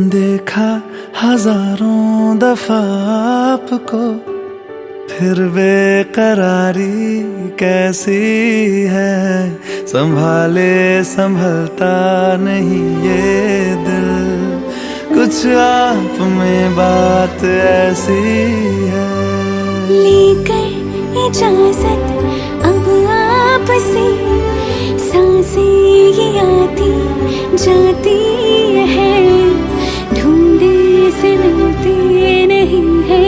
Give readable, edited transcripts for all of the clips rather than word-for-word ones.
देखा हजारों दफा आपको, फिर बेकरारी कैसी है। संभाले संभलता नहीं ये दिल, कुछ आप में बात ऐसी है। लेकर इजाजत अब आपसे, सांसें ये आती जाती है। ढूंढे से मिलते नहीं है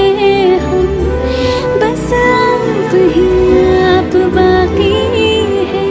हम, बस आप ही आप बाकी है।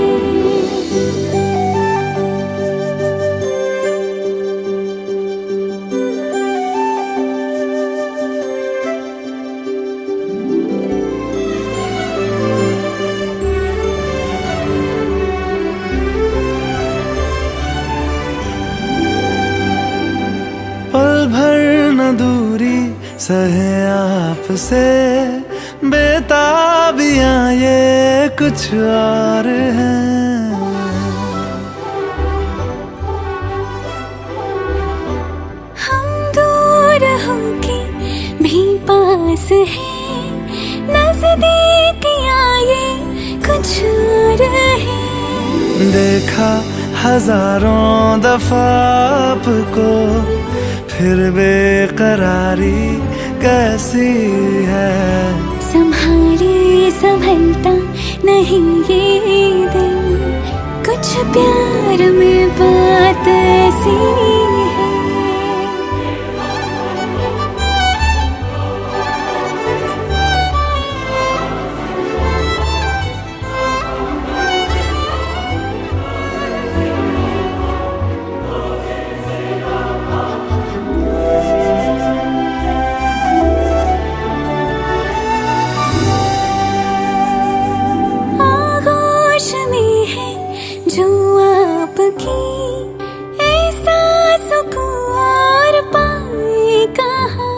पल भर न दूरी सहे आपसे, बेताबियां ये कुछ और हैं। हम दूर होके भी पास हैं, नजदीकियां ये कुछ और है। देखा हजारों दफा आपको, फिर बेकरारी कैसी है। संभाले संभलता नहीं ये दिल, कुछ प्यार में बात ऐसी है। जो आपकी एहसासों को और पाए कहाँ।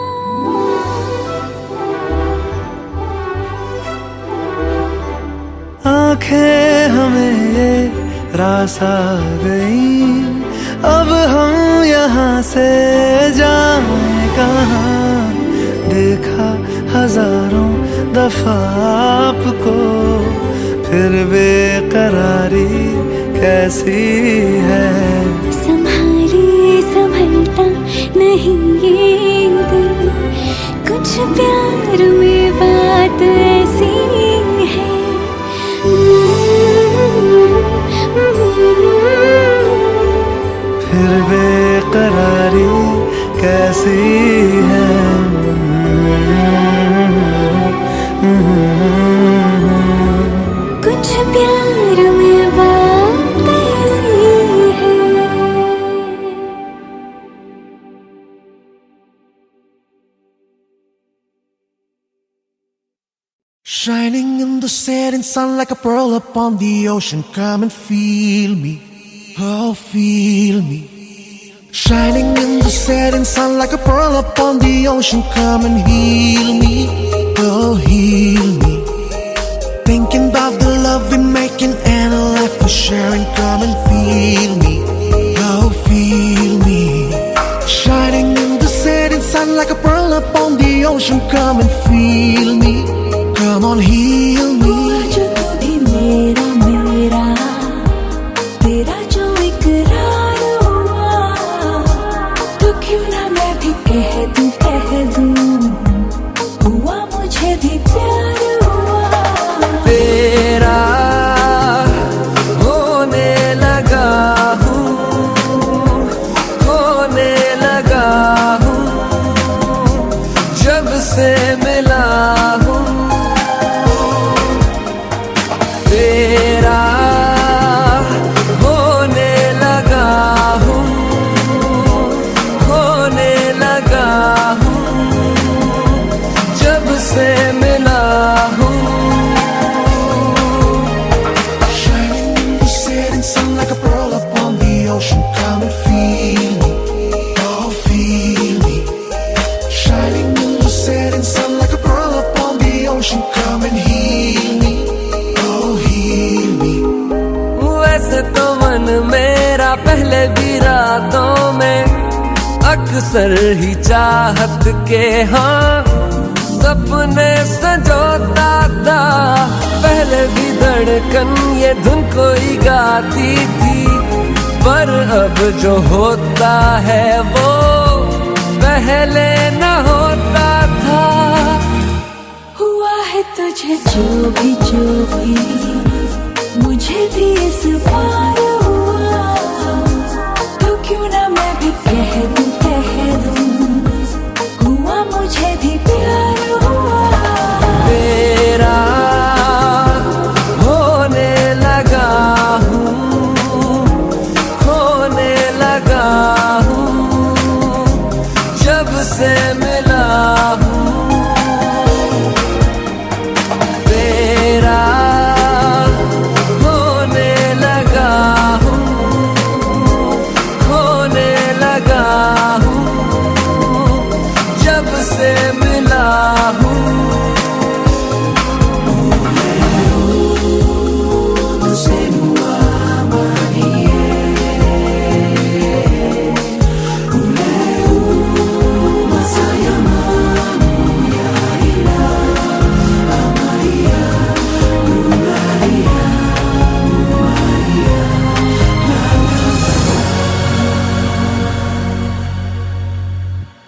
आंखें हमें ये रास आ गई, अब हम यहाँ से जाएं कहाँ। देखा हजारों दफा आपको, फिर बेकरारी कैसी है। संभाले संभलता नहीं ये दिल, कुछ प्यार में बात ऐसी है। फिर बेकरारी कैसी है। कुछ प्यार में बात ऐसी है। Shining in the setting sun like a pearl upon the ocean. Come and feel me, oh feel me. Shining in the setting sun like a pearl upon the ocean. Come and heal me, oh heal me. Thinking about the love we're making and a life we're sharing. Come and feel me, oh feel me. Shining in the setting sun like a pearl upon the ocean. Come and feel me, come on heal me. जो तू भी मेरा मेरा, तेरा जो इकरार हुआ, तो क्यों ना मैं भी कह दूं, हुआ मुझे भी प्यार हुआ। तेरा होने लगा हूँ, होने लगा हूँ, जब से मिला हूँ। तेरा होने लगा हूँ, होने लगा हूँ, जब से मिला हूँ। Shining in the setting sun like a pearl upon the ocean. Come and feel me, oh feel me. Shining in the setting sun like a pearl upon the ocean. Come and heal me, oh heal me. वैसे तो मन मेरा पहले भी रातों में अक अक्सर ही चाहत के हाँ सपने संजोता था। पहले भी धड़कन ये धुन कोई गाती थी, पर अब जो होता है वो पहले न होता था। हुआ है तुझे जो भी मुझे भी इस बार हुआ, तो क्यों ना मैं भी कह दूं हुआ मुझे भी प्यार हुआ। तेरा होने लगा हूँ, खोने लगा हूँ, जब से मिला हूँ। तेरा होने लगा हूँ, खोने लगा हूँ, जब से मिला हूँ।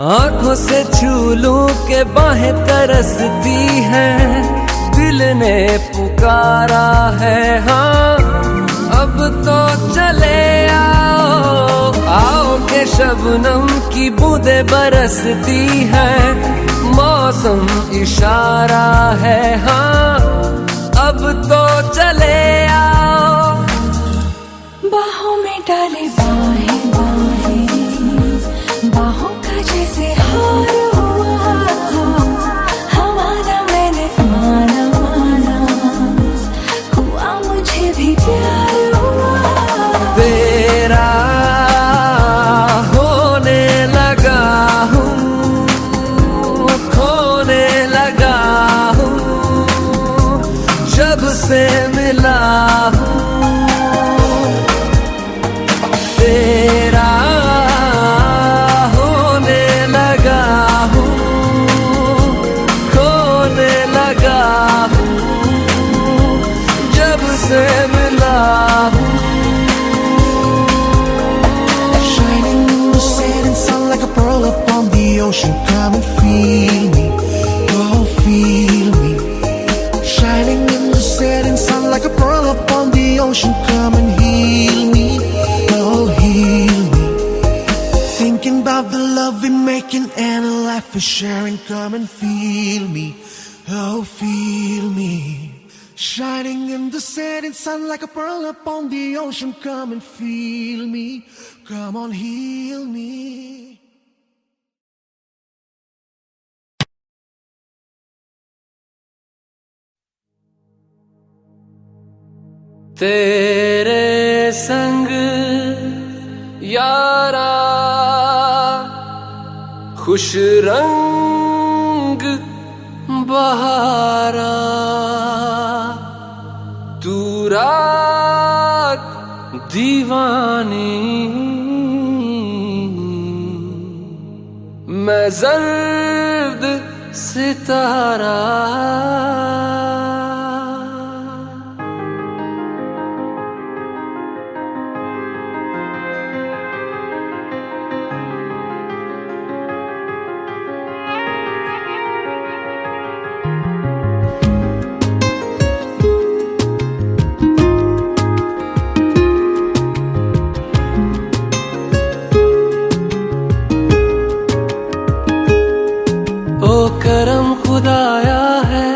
आंखों से छू लूं के बाहें तरसती हैं, दिल ने पुकारा है हाँ अब तो चले आओ। आओ के शबनम की बूंदें बरसती हैं, मौसम इशारा है हाँ अब तो चले आओ। बाहों में डाले बाहें बाहों का जैसे हार हुआ, हमारा मैंने माना हुआ मुझे भी प्यार हुआ। तेरा होने लगा हूँ, खोने लगा हूँ, जब से मिला हूँ। तेरा होने लगा हूँ, खोने लगा हूँ, जब से मिला हूँ। Shining in the setting sun like a pearl upon the ocean. Come and feel me, oh feel me. Shining in the setting sun like a pearl upon the ocean. Come and heal me, oh heal me. Thinking about the love we're making and a life we're sharing. Come and feel me, oh feel me. Shining in the setting sun like a pearl upon the ocean. Come and feel me, come on heal me. तेरे संग यारा खुश रंग बहारा, तू रात दीवानी, मैं जर्द सितारा। करम खुदाया है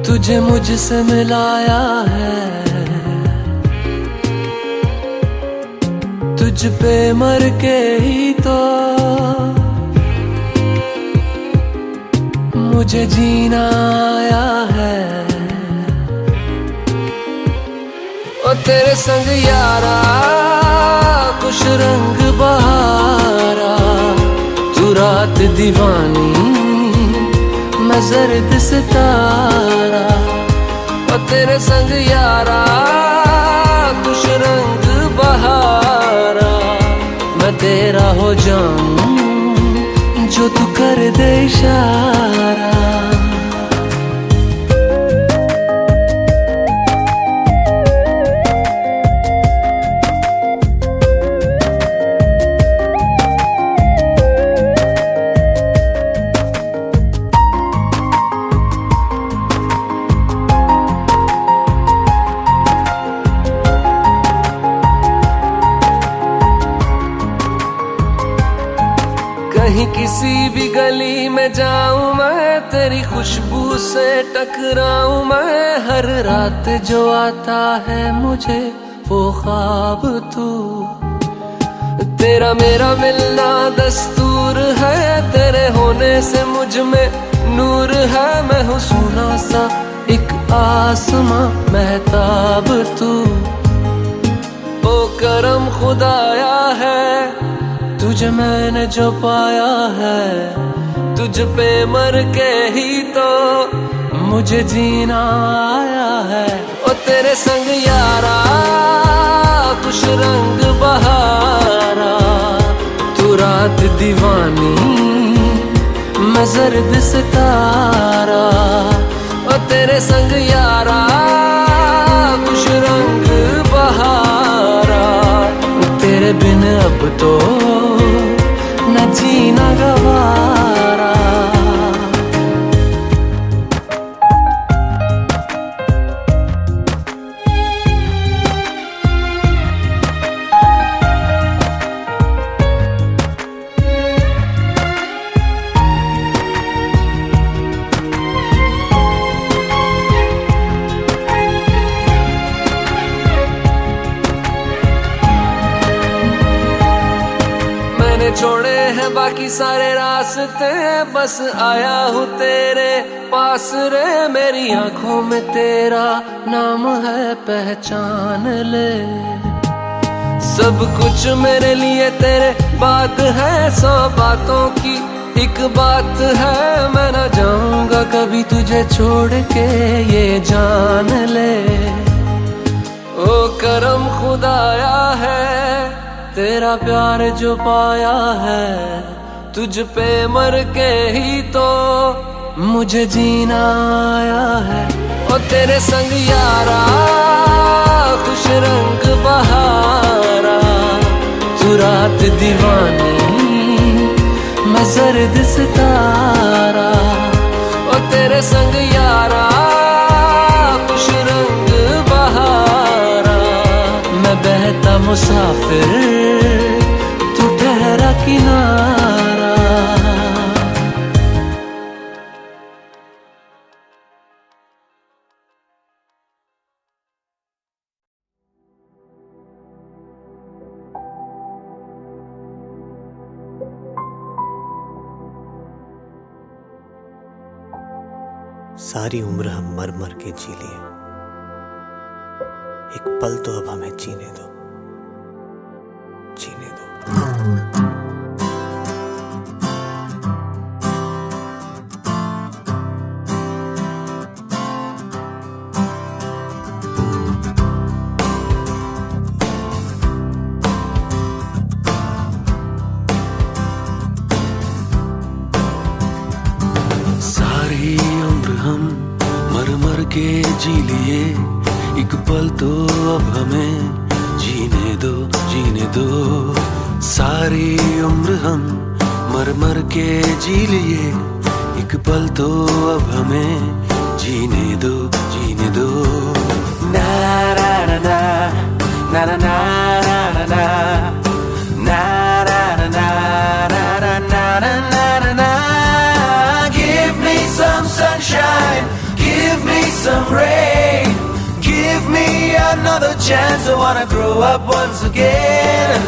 तुझे मुझसे मिलाया है, तुझ पे मर के ही तो मुझे जीना आया है। ओ तेरे संग यारा खुश रंग बहारा, तू रात दीवानी मैं जर्द सितारा। और तेरे संग यारा खुश रंग बहारा, तेरा हो जाऊं जो तू कर दे इशारा। कहीं किसी भी गली में जाऊं मैं, तेरी खुशबू से टकराऊं मैं। हर रात जो आता है मुझे वो ख्वाब तू, तेरा मेरा मिलना दस्तूर है। तेरे होने से मुझ में नूर है। मैं हूँ सोना सा एक आसमां महताब तू। ओ करम खुदाया है तुझे मैंने जो पाया है। तुझ पे मर के ही तो मुझे जीना आया है। ओ तेरे संग यारा खुश रंग बहारा, तू रात दीवानी मैं जर्द सितारा। ओ तेरे संग यारा खुश रंग बहारा, तेरे बिन अब तो न जीना गवारा। छोड़े हैं बाकी सारे रास्ते, बस आया हूँ तेरे पास रे। मेरी आंखों में तेरा नाम है पहचान ले। सब कुछ मेरे लिए तेरे बात है, 100 बातों की एक बात है। मैं ना जाऊंगा कभी तुझे छोड़ के ये जान ले। ओ करम खुदाया है तेरा प्यार जो पाया है। तुझ पे मर के ही तो मुझे जीना आया है। ओ तेरे संग यारा खुश रंग बहारा, तू रात दीवानी मैं जर्द सितारा। ओ तेरे संग यारा खुश रंग बहारा, मैं बहता मुसाफिर तू ठहरा किनारा। सारी उम्र हम मर मर के जी लिए, एक पल तो अब हमें जीने दो, जीने दो। सारी उम्र हम मर मर के जी लिए, एक पल तो अब हमें जीने दो, जीने दो। सारी उम्र हम मर मर के जी लिए, एक पल तो अब हमें जीने दो, जीने दो। ना ना ना ना ना ना ना ना ना ना ना ना ना ना। Give me some sunshine, give me some rain, give me another chance. I wanna grow up once again.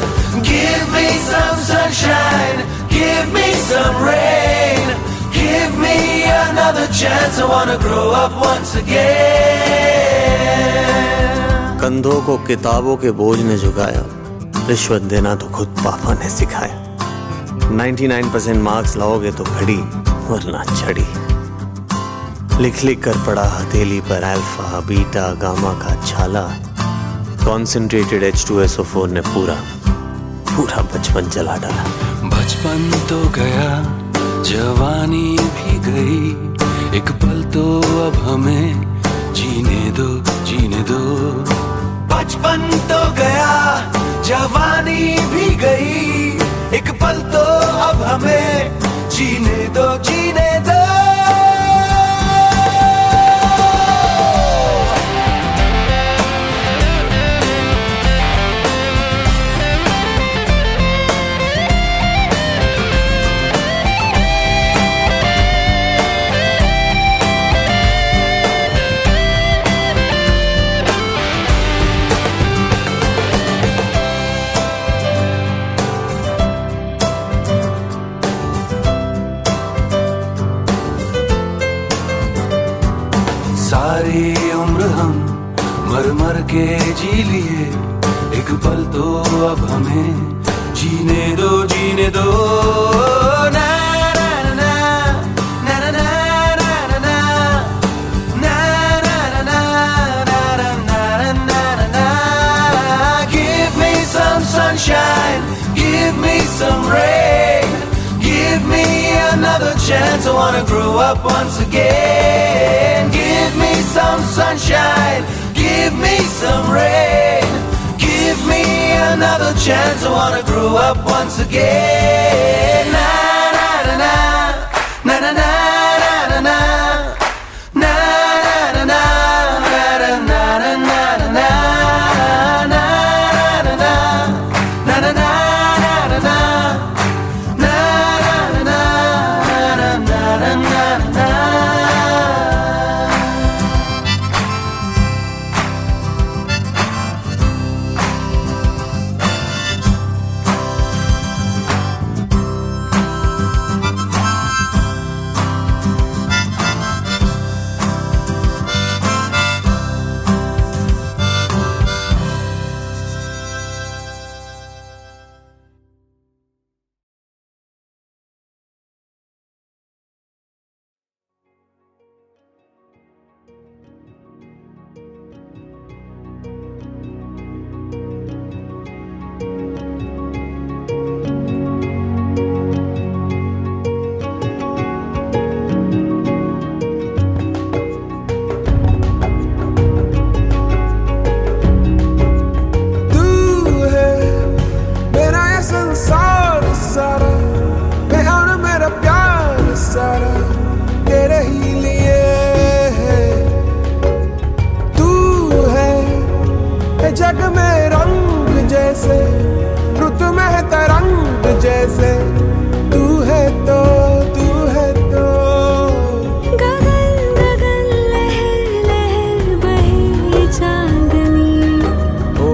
Give me some sunshine, give me some rain, give me another chance. I wanna grow up once again. कंधों को किताबों के बोझ ने झुकाया, रिश्वत देना तो खुद पापा ने सिखाया। 99% मार्क्स लाओगे तो घड़ी वरना छड़ी। लिख लिख कर पड़ा हथेली पर अल्फा बीटा गामा का छाला। कॉन्सेंट्रेटेड H2SO4 ने पूरा पूरा बचपन जला डाला। बचपन तो गया, जवानी भी गई, एक पल तो अब हमें जीने दो, जीने दो। बचपन तो गया, जवानी भी गई, एक पल तो अब हमें जीने दो, जीने दो। सारी उम्र हम मर मर के जी लिए, एक पल तो अब हमें जीने दो, जीने दो। ना ना ना ना ना ना ना ना ना ना ना ना ना ना। Give me some sunshine, give me some rain, give me another chance. I wanna grow up once again. Give me some sunshine, give me some rain, give me another chance. I wanna grow up once again. Na na na na na na na na na na na na na na na na na na. जग में रंग जैसे, रुत में तरंग जैसे, तू है तो, तू है तो। गगन गगन लहर लहर बहे चांदनी, ओ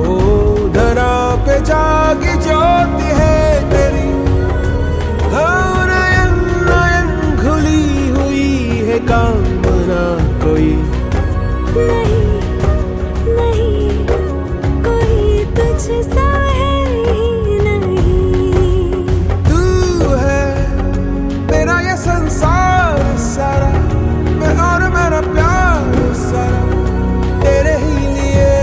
धरा पे जागी ज्योति है तेरी, नयन नयन खुली हुई है कामना कोई नहीं नहीं कोई तुझसा है ही नहीं। तू है मेरा ये संसार सारा, मैं और मेरा प्यार सारा तेरे ही लिए।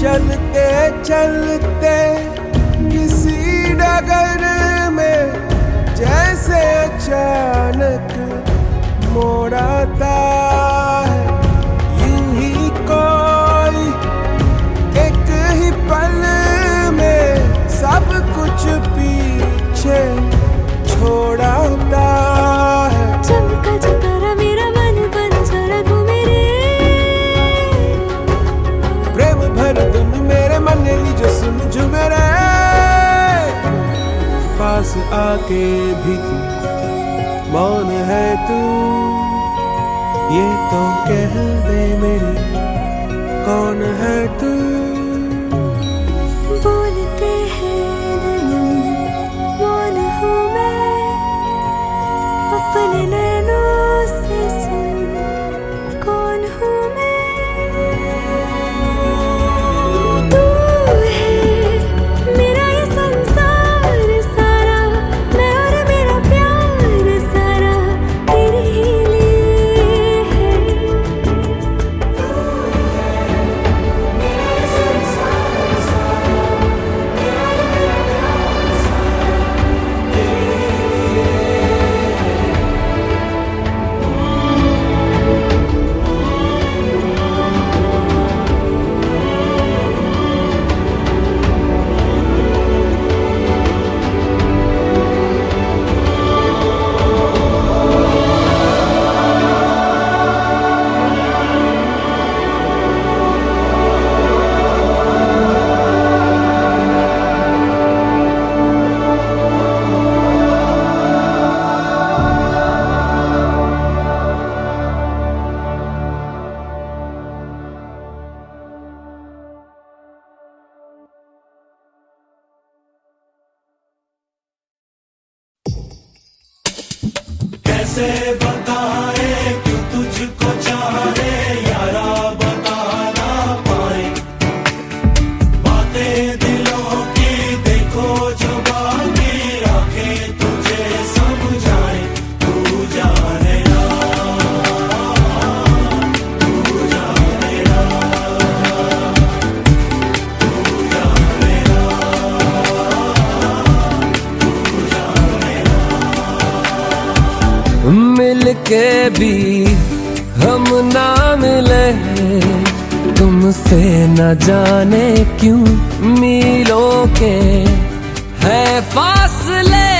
चलते चलते किसी डगर में जैसे अचानक मोड़ आता है, यूं ही कोई एक ही पल में सब कुछ पीछे छोड़ आता है। चमका जो तारा मेरा मन बंजर घूमे रे, प्रेम भर धुन मेरे मन ली जो सुन झूमे रे। पास आके भी तू मौन है तू, ये तो कह दे मेरी कौन है तू। कैसे बताए क्यों तुझको चाहे यारा, बता ना पाए बातें दिलों की, देखो जो बाकी आंखें तुझे समझाए। तू जाने ना, तू जाने ना, तू जाने ना, तू जाने ना। मिल के भी हम ना मिले, तुमसे न जाने क्यों मीलों के है फासले,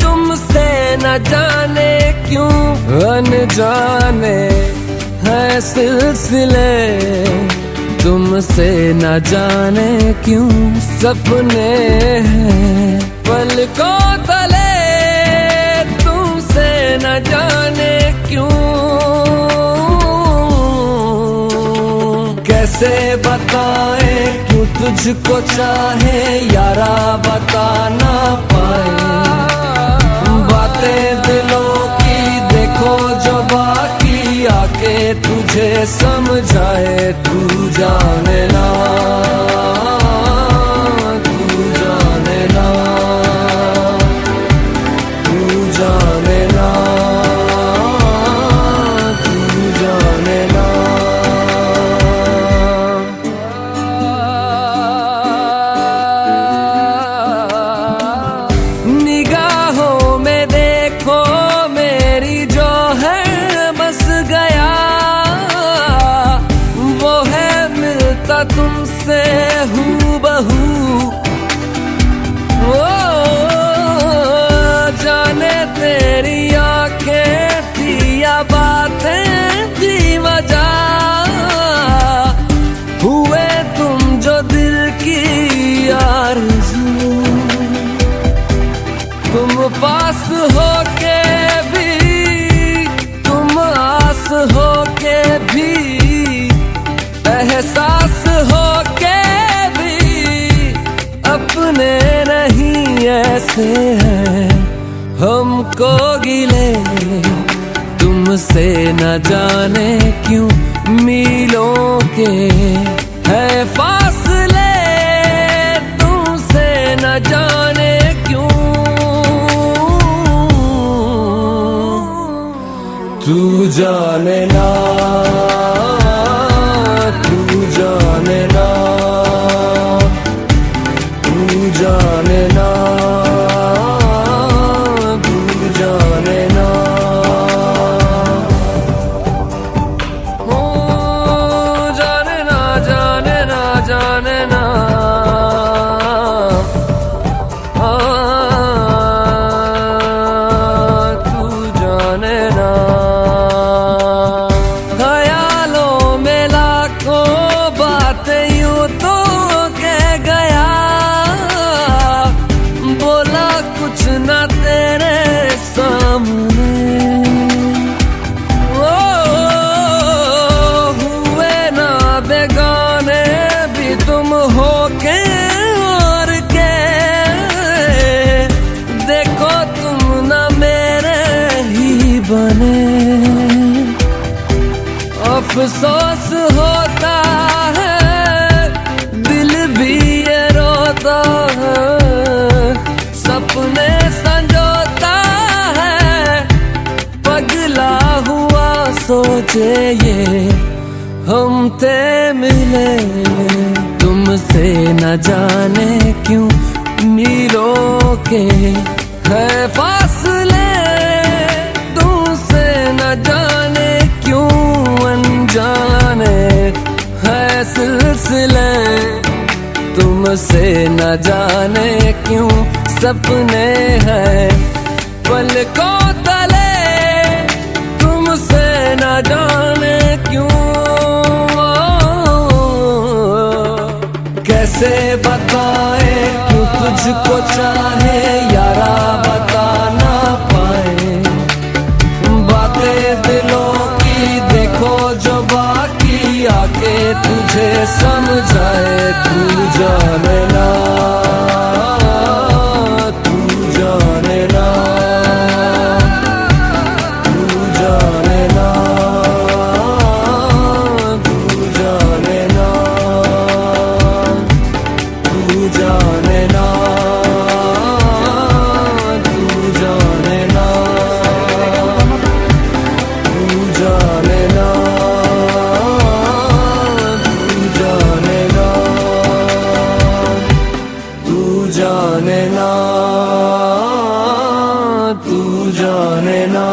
तुमसे न जाने क्यों अनजाने है सिलसिले, तुमसे न जाने क्यों सपने हैं पलकों तले, तुमसे न जाने क्यों। कैसे बताए क्यों तुझको चाहे यारा, बता ना पाए बातें दिलों की, देखो जो बाकी आके तुझे समझाए। तू जाने ना, तू जाने ना, तू जाने ना, तू जाने ना। निगाहों में देखो मेरी जो है बस गया, वो है मिलता तुमसे हूबहू। ओ जाने तेरी आंखें थी या बातें थी वजह, हुए तुम जो दिल की आरज़ू, तुम पास होके भी, तुम आस होके भी, एहसास होके भी अपने नहीं ऐसे हैं हमको गिले, तुमसे न जाने क्यों मीलों के है फासले, तुमसे न जाने क्यों। तू जाने ना, तू जाने ना, तू जाने ना, तू जाने ना। ओ जाने ना, जाने ना, जाने ना, तू जाने ना। ख्यालों में लाखों बातें यूं तो कह गया, बोला कुछ ना तेरे सामने, ओ हुए ना बेगाने भी तुम हो के और के, देखो तुम ना मेरे ही बने। अफसोस होता है दिल भी ये रोता है, सपने संजोता है पगला हुआ सोचे ये हम ते मिले, तुमसे न जाने क्यों मीलों के है फासले, तुमसे न जाने क्यों अनजाने है सिलसिले, तुमसे न जाने क्यों सपने हैं पलकों तले, तुमसे न जाने क्यों। कैसे बताए क्यों तुझको चाहे यारा, बता ना पाए बातें दिलों की, देखो जो बाकी आके तुझे समझाए। तू जाने ना, तू जाने ना, तू जाने ना।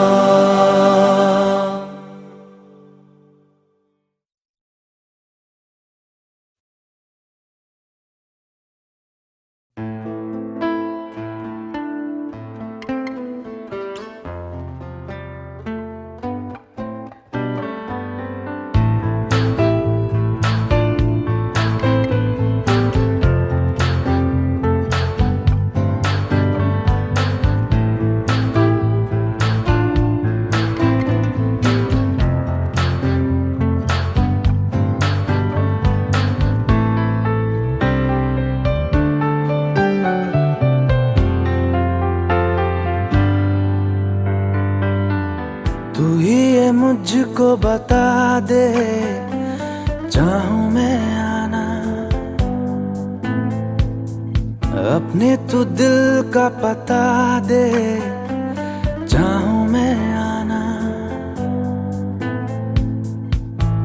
तू ही ये मुझको बता दे, चाहूं मैं आना अपने तू दिल का पता दे, चाहूं मैं आना।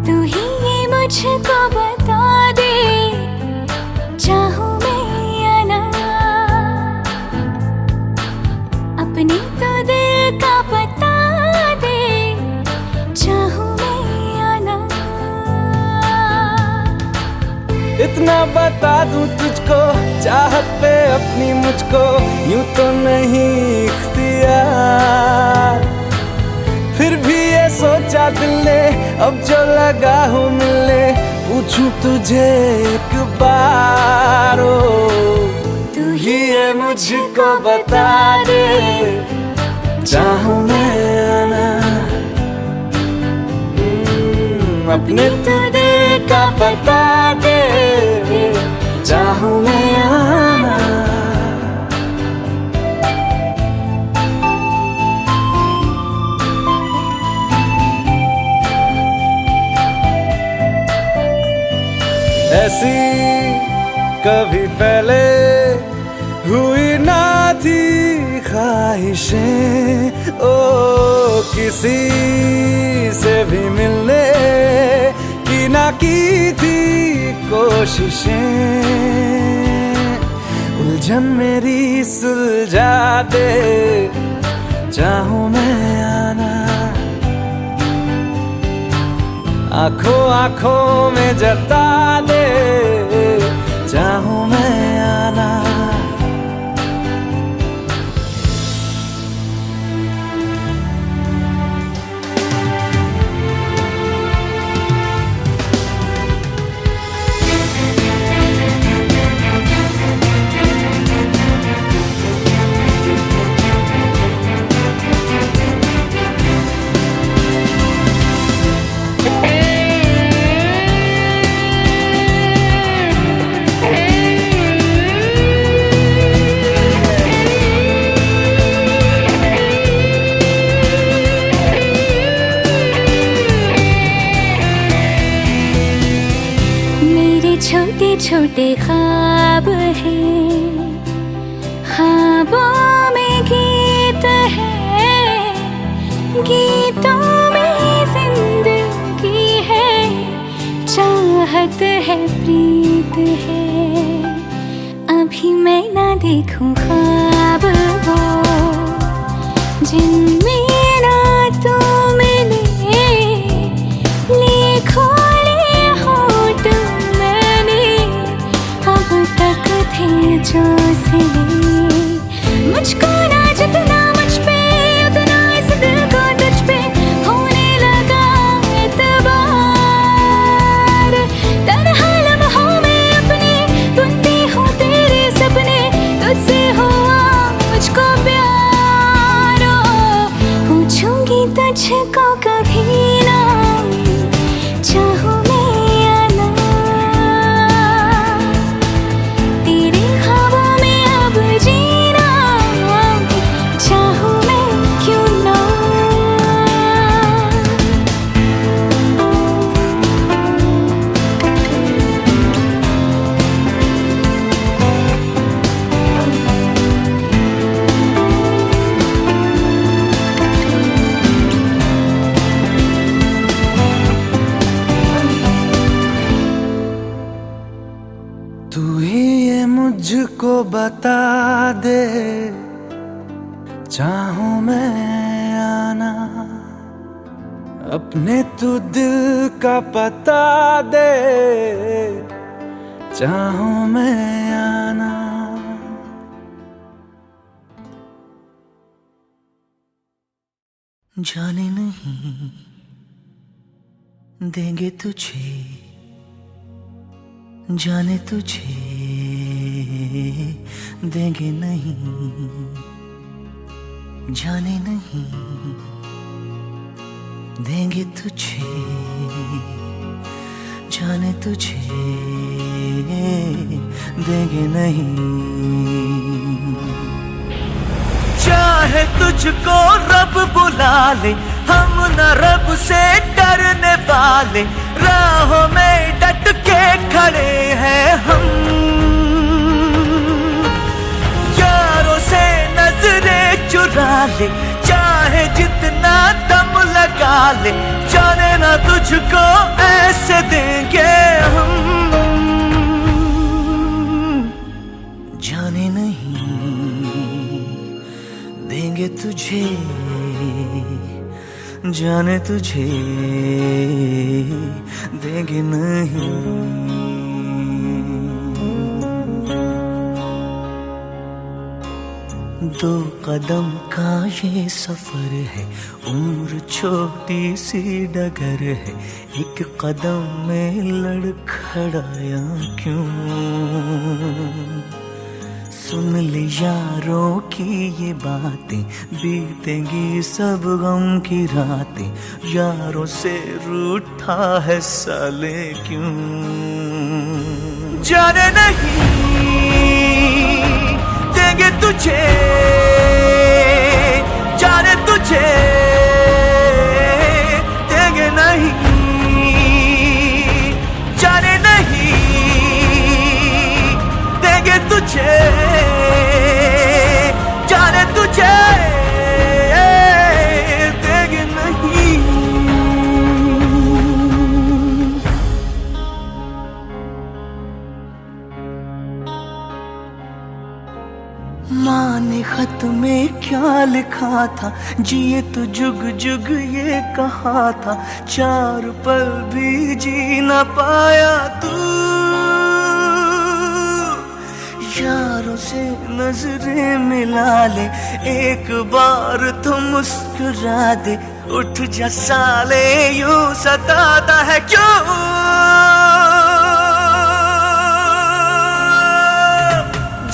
तू ही ये मुझको बता दे, चाहूं मैं आना अपने तो दिल का पता दे, चाहूं मैं आना। इतना बता दूं तुझको, चाहत पे अपनी मुझको यूं तो नहीं इख्तियार। फिर भी ये सोचा दिल ने, अब जो लगा हूँ मिलने, पूछूं तुझे एक बार। तू ही ये मुझको बता दे, चाहूं मैं आना अपने तो दिल का पता दे, चाहूं मैं आना। ऐसी कभी पहले हुई ना थी ख्वाहिशें, ओ किसी से भी मिलने की ना की थी कोशिशें। उलझन मेरी सुलझा दे, चाहूं मैं आना आंखों आंखों में जता दे, चाहूं मैं आना। छोटे छोटे ख्वाब हैं, ख्वाबों में गीत है, गीतों में जिंदगी है, चाहत है, प्रीत है। अभी मैं ना देखूं ख्वाब वो जिनमें ना तू मिले, लिखो जो सिले। मुझको ना जितना मुझ पे, उतना इस दिल को तुझ पे होने लगा एतबार। तन्हा लम्हों में अपने बुनती हूँ तेरे सपने, तुझसे हुआ मुझको प्यार। पूछूंगी तुझको कभी ना, चाहूं मुझको बता दे, चाहूं मैं आना, अपने तू दिल का पता दे, चाहूं मैं आना। जाने नहीं देंगे तुझे, जाने तुझे देंगे नहीं, जाने नहीं देंगे तुझे, जाने तुझे देंगे नहीं। चाहे तुझको रब बुला ले, हम न रब से डरने वाले, राहों में डट के खड़े हैं हम। यारों से नजरें चुरा ले, चाहे जितना दम लगा ले, जाने ना तुझको ऐसे देंगे हम। जाने नहीं देंगे तुझे, जाने तुझे देंगे नहीं। दो कदम का ये सफर है, उम्र छोटी सी डगर है, एक कदम में लड़खड़ाया क्यों। सुन ले यारों की ये बातें, बीतेंगी सब गम की रातें, यारों से रूठा है साले क्यों। जाने नहीं देंगे तुझे, जाने तुझे देंगे नहीं, जाने नहीं देंगे तुझे, जाने तुझे देंगे नहीं। माँ ने खत में क्या लिखा था, जिए तो जुग जुग ये कहा था, चार पल भी जी ना पाया तू। यारों से नजरें मिला ले, एक बार तो मुस्कुरा दे, उठ जा साले यूं सताता है क्यों।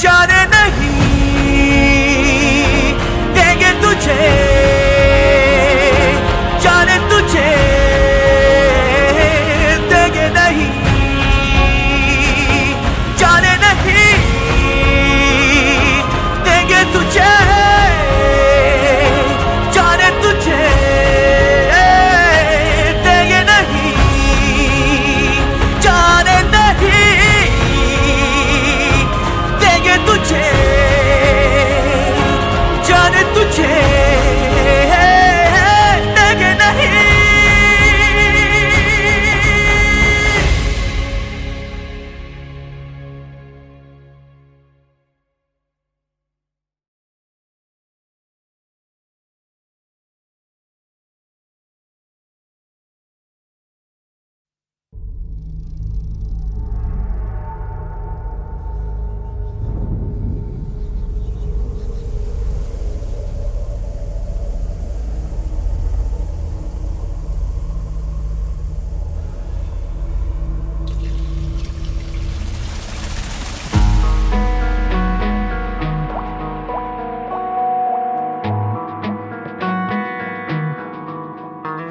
जाने नहीं देंगे तुझे, जाने तुझे देंगे नहीं, जाने नहीं देंगे तुझे, जाने तुझे देंगे नहीं, जाने नहीं देंगे तुझे, जाने तुझे देंगे नहीं।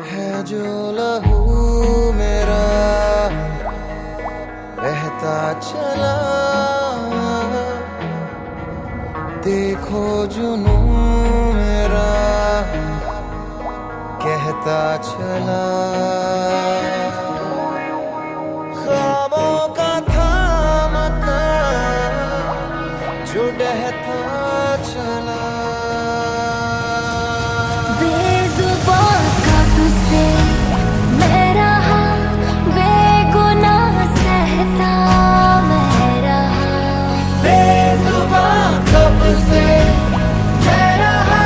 है जो लहू मेरा बहता चला, देखो जुनू मेरा कहता चला। ख्वाबों का थामता जो डहता चला। बेजुबान का तुझसे मैं रहा, बेगुनाह सहता मैं रहा। बेजुबान कब से मैं रहा,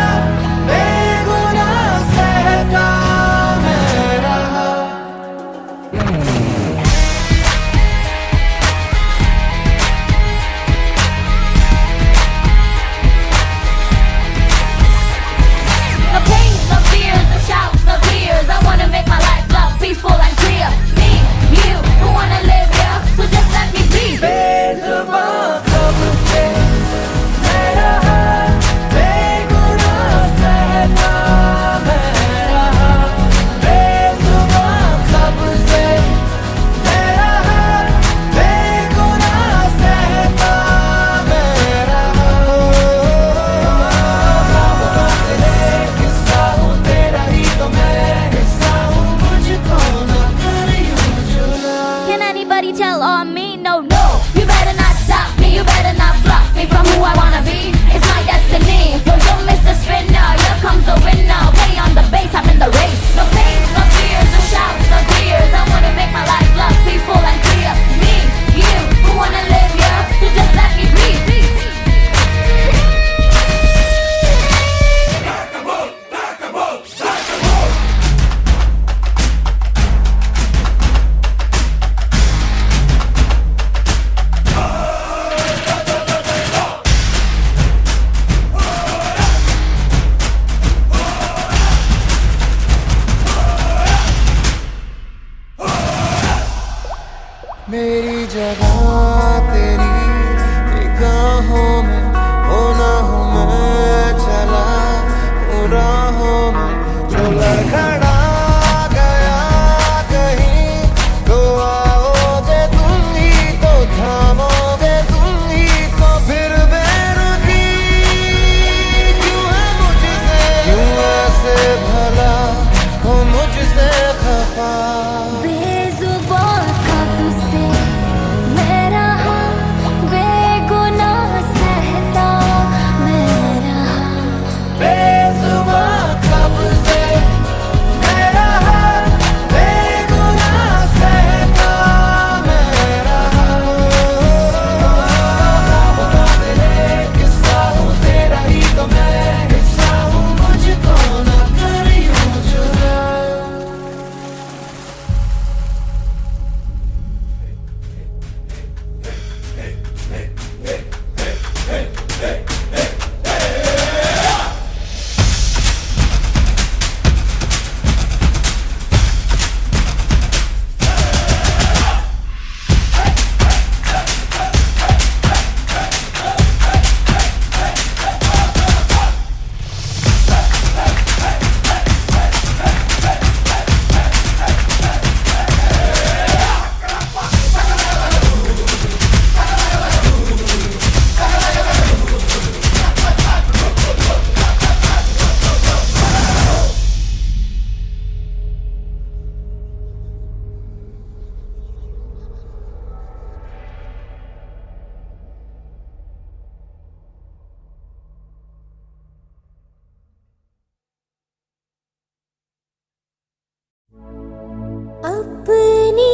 अपनी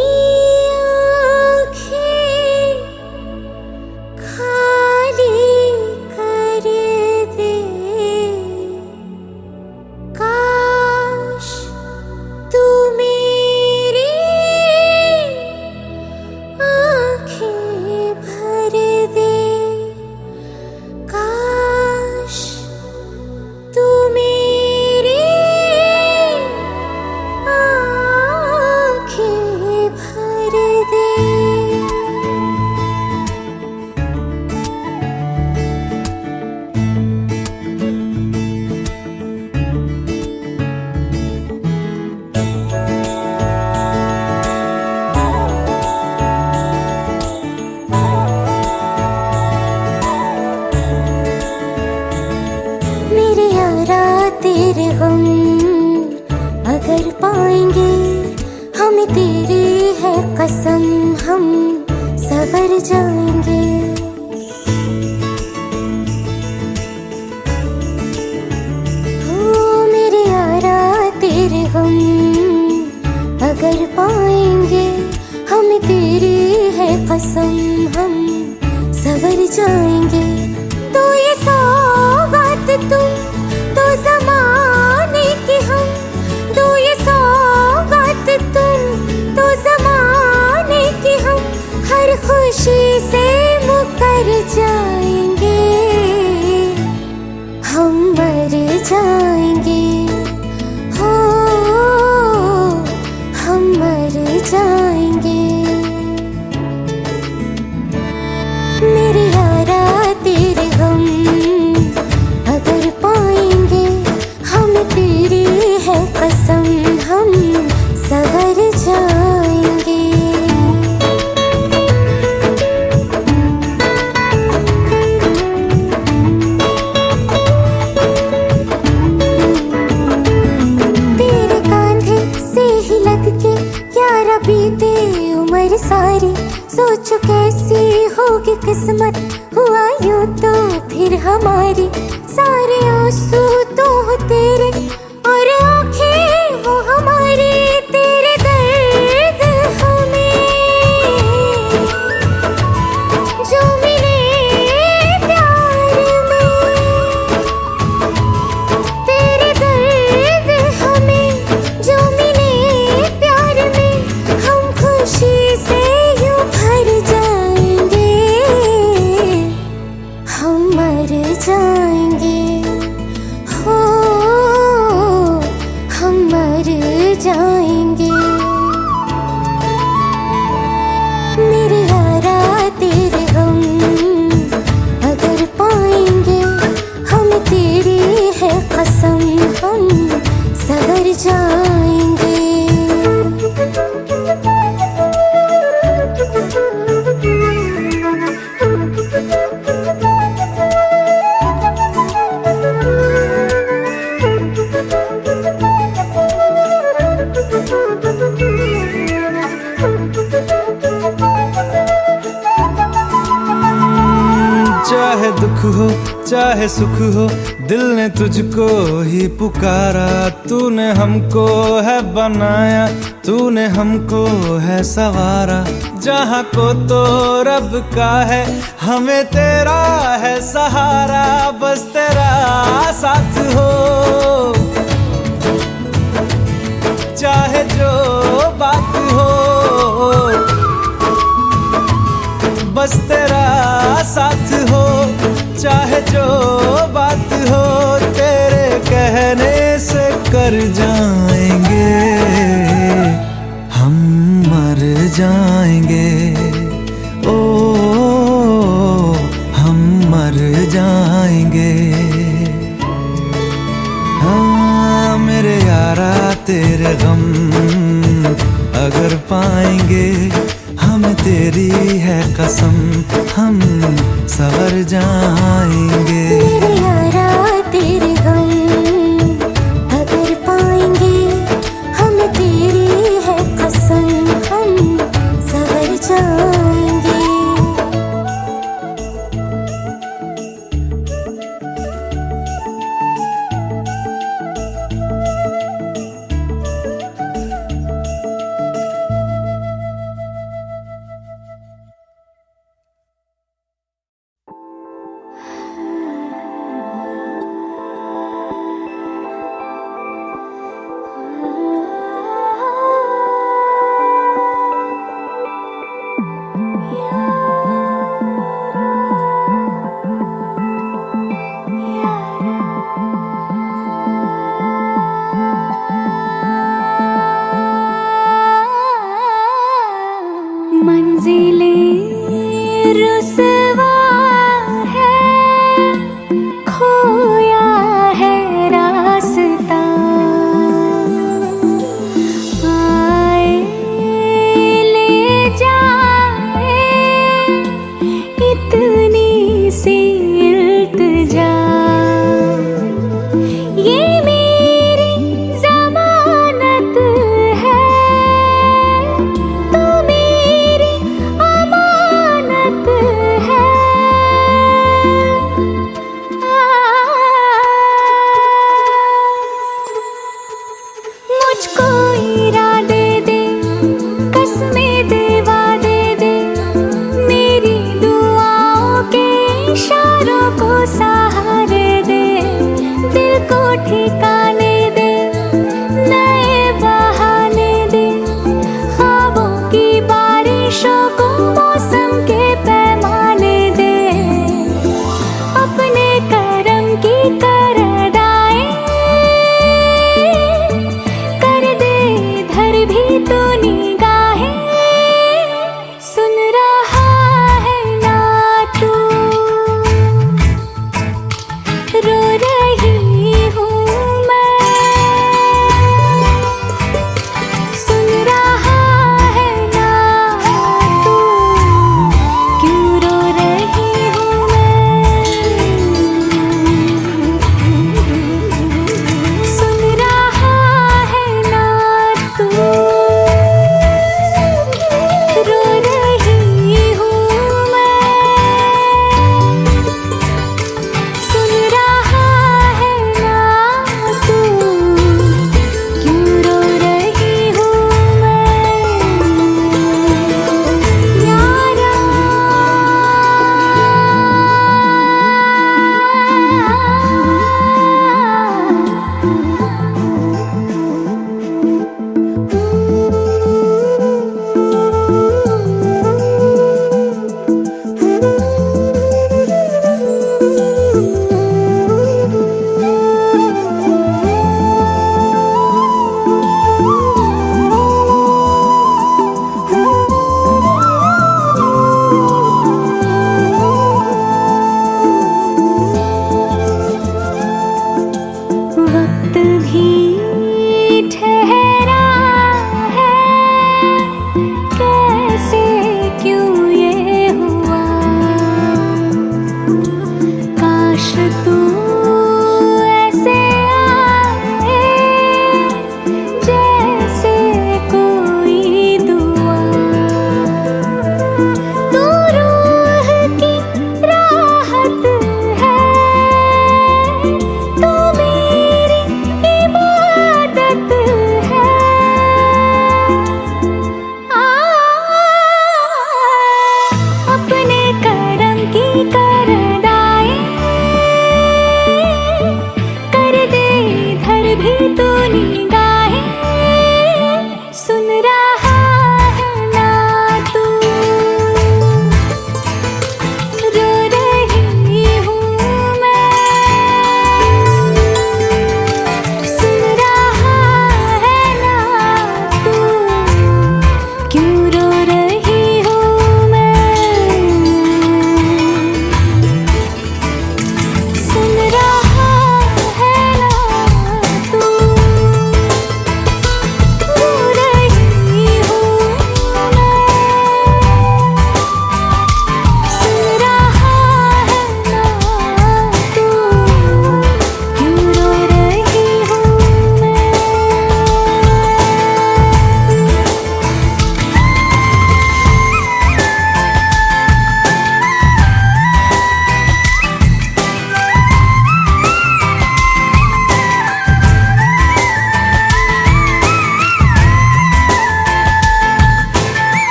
आँखें खाली कर दे, काश तू मेरी आँखें भर दे, काश तू मेरी आँखें भर दे। मेरे यारा तेरे हम अगर पाएंगे, हमें तेरी है कसम, हम सवर जाएंगे। हो मेरे यारा तेरे हम अगर पाएंगे, हमें तेरी है कसम, हम सवर जाएंगे। तो ये सौगात तुम तो ज़माने की हम, तो ये सौगात तुम तो ज़माने की हम, हर खुशी से मुकर जाएंगे, हम मर जाएंगे। हो हम मर जाएंगे। मेरे यारा तेरे हम अगर पाएंगे, हमें तेरी है कसम, हम सवर जाएंगे। तेरे कांधे से ही लग के यारा बीते उम्र सारी, सोचो कैसी होगी किस्मत, हुआ यूं तो फिर हमारी। सारे आंसू तो हो तेरे और आंखें वो हमारी, तेरे दर्द हमें जो मिले प्यार में, तेरे दर्द हमें जो मिले प्यार में, हम खुशी से यूं भर जाएंगे, हम मर जाएंगे। हो हम मर जाएंगे। मेरे यारा तेरे हम अगर पाएंगे, हमें तेरी है कसम, हम सवर जाएंगे। चाहे दुख हो चाहे सुख हो, दिल ने तुझको ही पुकारा। तूने हमको है बनाया, तूने हमको है सवारा। जहाँ को तो रब का है, हमें तेरा है सहारा। बस तेरा साथ हो, चाहे जो बात हो, बस तेरा साथ हो, चाहे जो बात हो। तेरे कहने से कर जाएंगे, हम मर जाएंगे। ओ हम मर जाएंगे। हाँ मेरे यारा तेरे गम अगर पाएंगे, हमें तेरी है कसम, हम सवर जाएंगे। मेरे यारा तेरे गम अगर पाएंगे, हमें तेरी है कसम, हम सवर जाएंगे।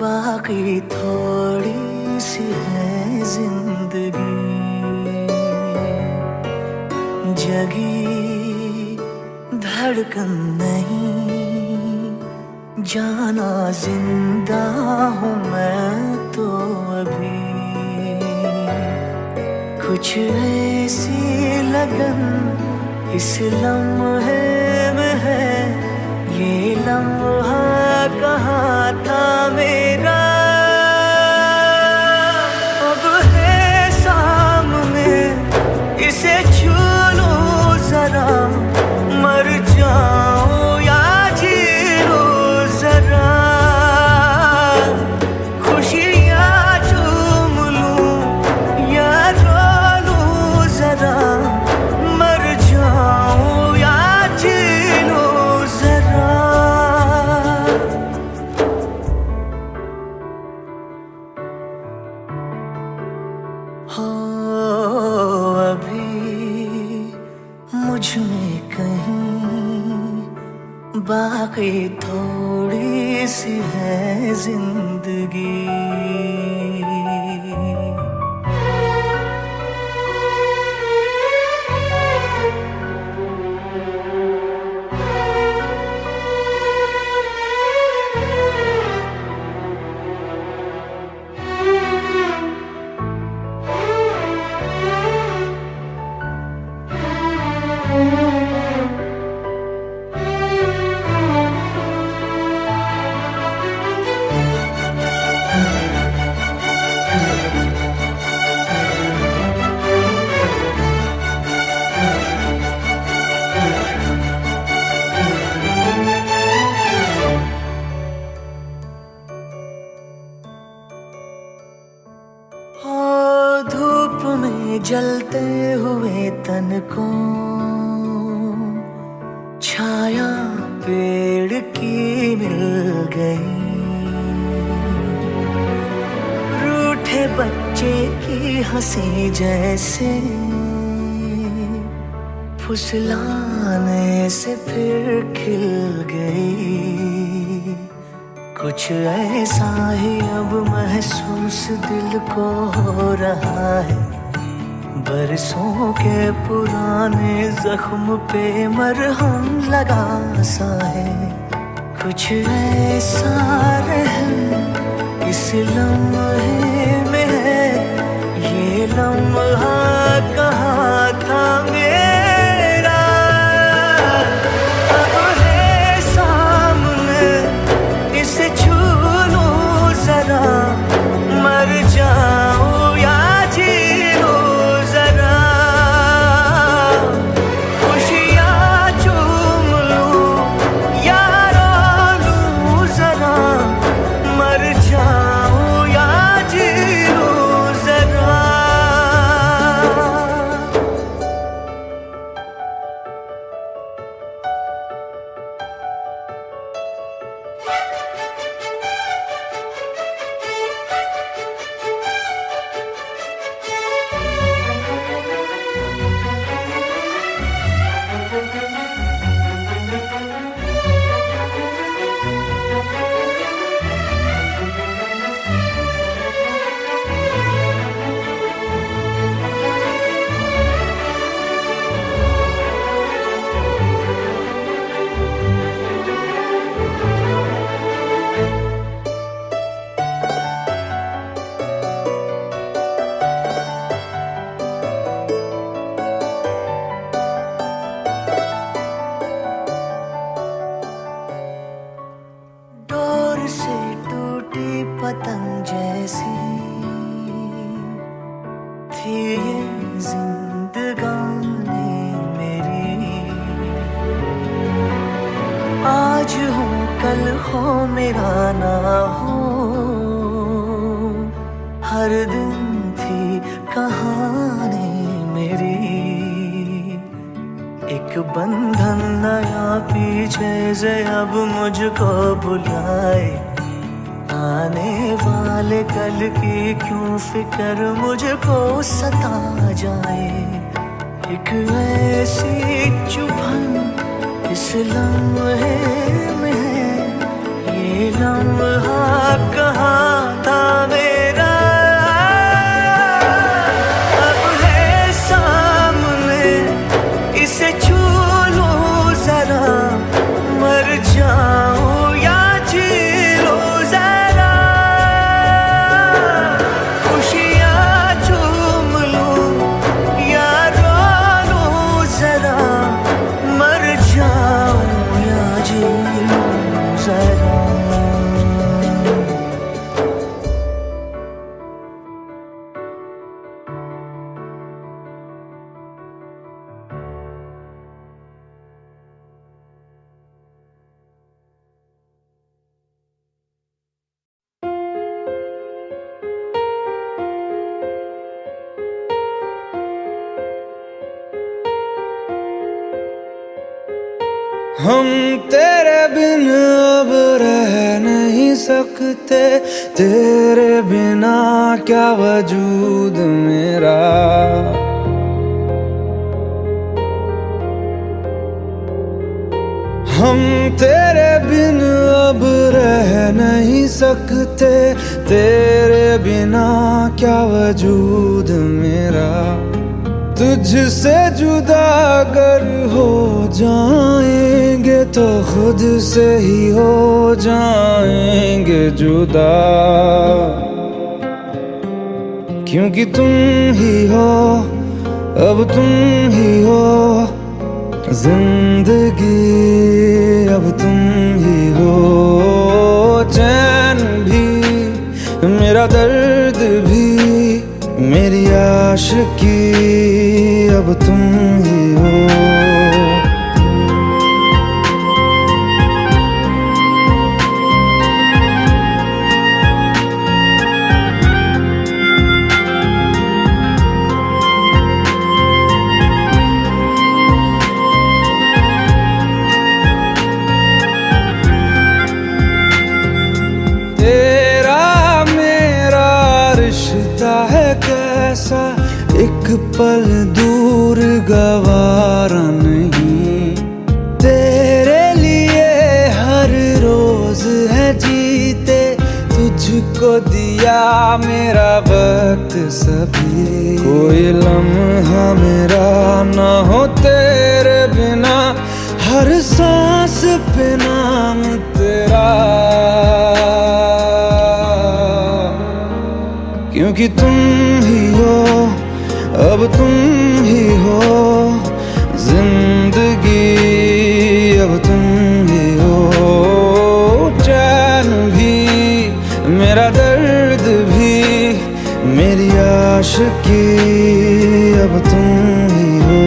बाकी थोड़ी सी है जिंदगी, जगी धड़कन नहीं, जाना जिंदा हूँ मैं तो अभी। कुछ ऐसी लगन इस लम्हे में है, ये लम्हा कहाँ था मेरा, अब है सामने इसे छू लूं जरा, मर जाऊं या जी लूं जरा, खुशियाँ चूम लूं या रो लूं जरा, मर जाऊं या जी लूं जरा। हो अभी मुझ में कहीं बाकी थोड़ी सी है जिंदगी। धूप में जलते हुए तन को छाया पेड़ की मिल गई, रूठे बच्चे की हंसी जैसे फुसलाने से फिर खिल गई। कुछ ऐसा ही अब महसूस दिल को हो रहा है, बरसों के पुराने जख्म पे मरहम लगा सा है। कुछ ऐसा रहम इस लम्हे में है, ये लम्हा कहाँ था मेरा, अब है सामने इसे छू लूं जरा, मर जाऊं या जी लूं जरा, खुशियाँ चूम लूं या रो लूं जरा, मर जाऊं या जी लूं जरा। डोर से टूटी पतंग जैसी थी ये जिंदगानी मेरी, आज हूँ कल हो मेरा ना हो, हर दिन थी कहानी मेरी। एक बंधन नया पीछे से अब मुझको बुलाए, आने वाले कल की क्यों फिक्र मुझको सता जाए। एक ऐसी चुभन इस लम्हे में है, ये ये लम्हा कहाँ था मेरा, अब है सामने इसे छू लूं जरा, मर जाऊं या जी लूं जरा, खुशियाँ चूम लूं या रो लूं जरा, मर जाऊं या जी लूं जरा। हम तेरे बिन अब रह नहीं सकते, तेरे बिना क्या वजूद मेरा। हम तेरे बिन अब रह नहीं सकते, तेरे बिना क्या वजूद मेरा। तुझसे जुदा अगर हो जाएंगे तो खुद से ही हो जाएंगे जुदा, क्योंकि तुम ही हो, अब तुम ही हो जिंदगी, अब तुम ही हो। चैन भी मेरा दर्द भी मेरी आशिकी, अब तुम ही हो। एक पल दूर गवारा नहीं, तेरे लिए हर रोज है जीते, तुझको दिया मेरा वक्त सभी। कोई लम्हा मेरा ना हो तेरे बिना, हर सांस पे नाम तेरा, क्योंकि तुम ही हो, अब तुम ही हो जिंदगी, अब तुम ही हो। चैन भी मेरा दर्द भी मेरी आशिकी, अब तुम ही हो।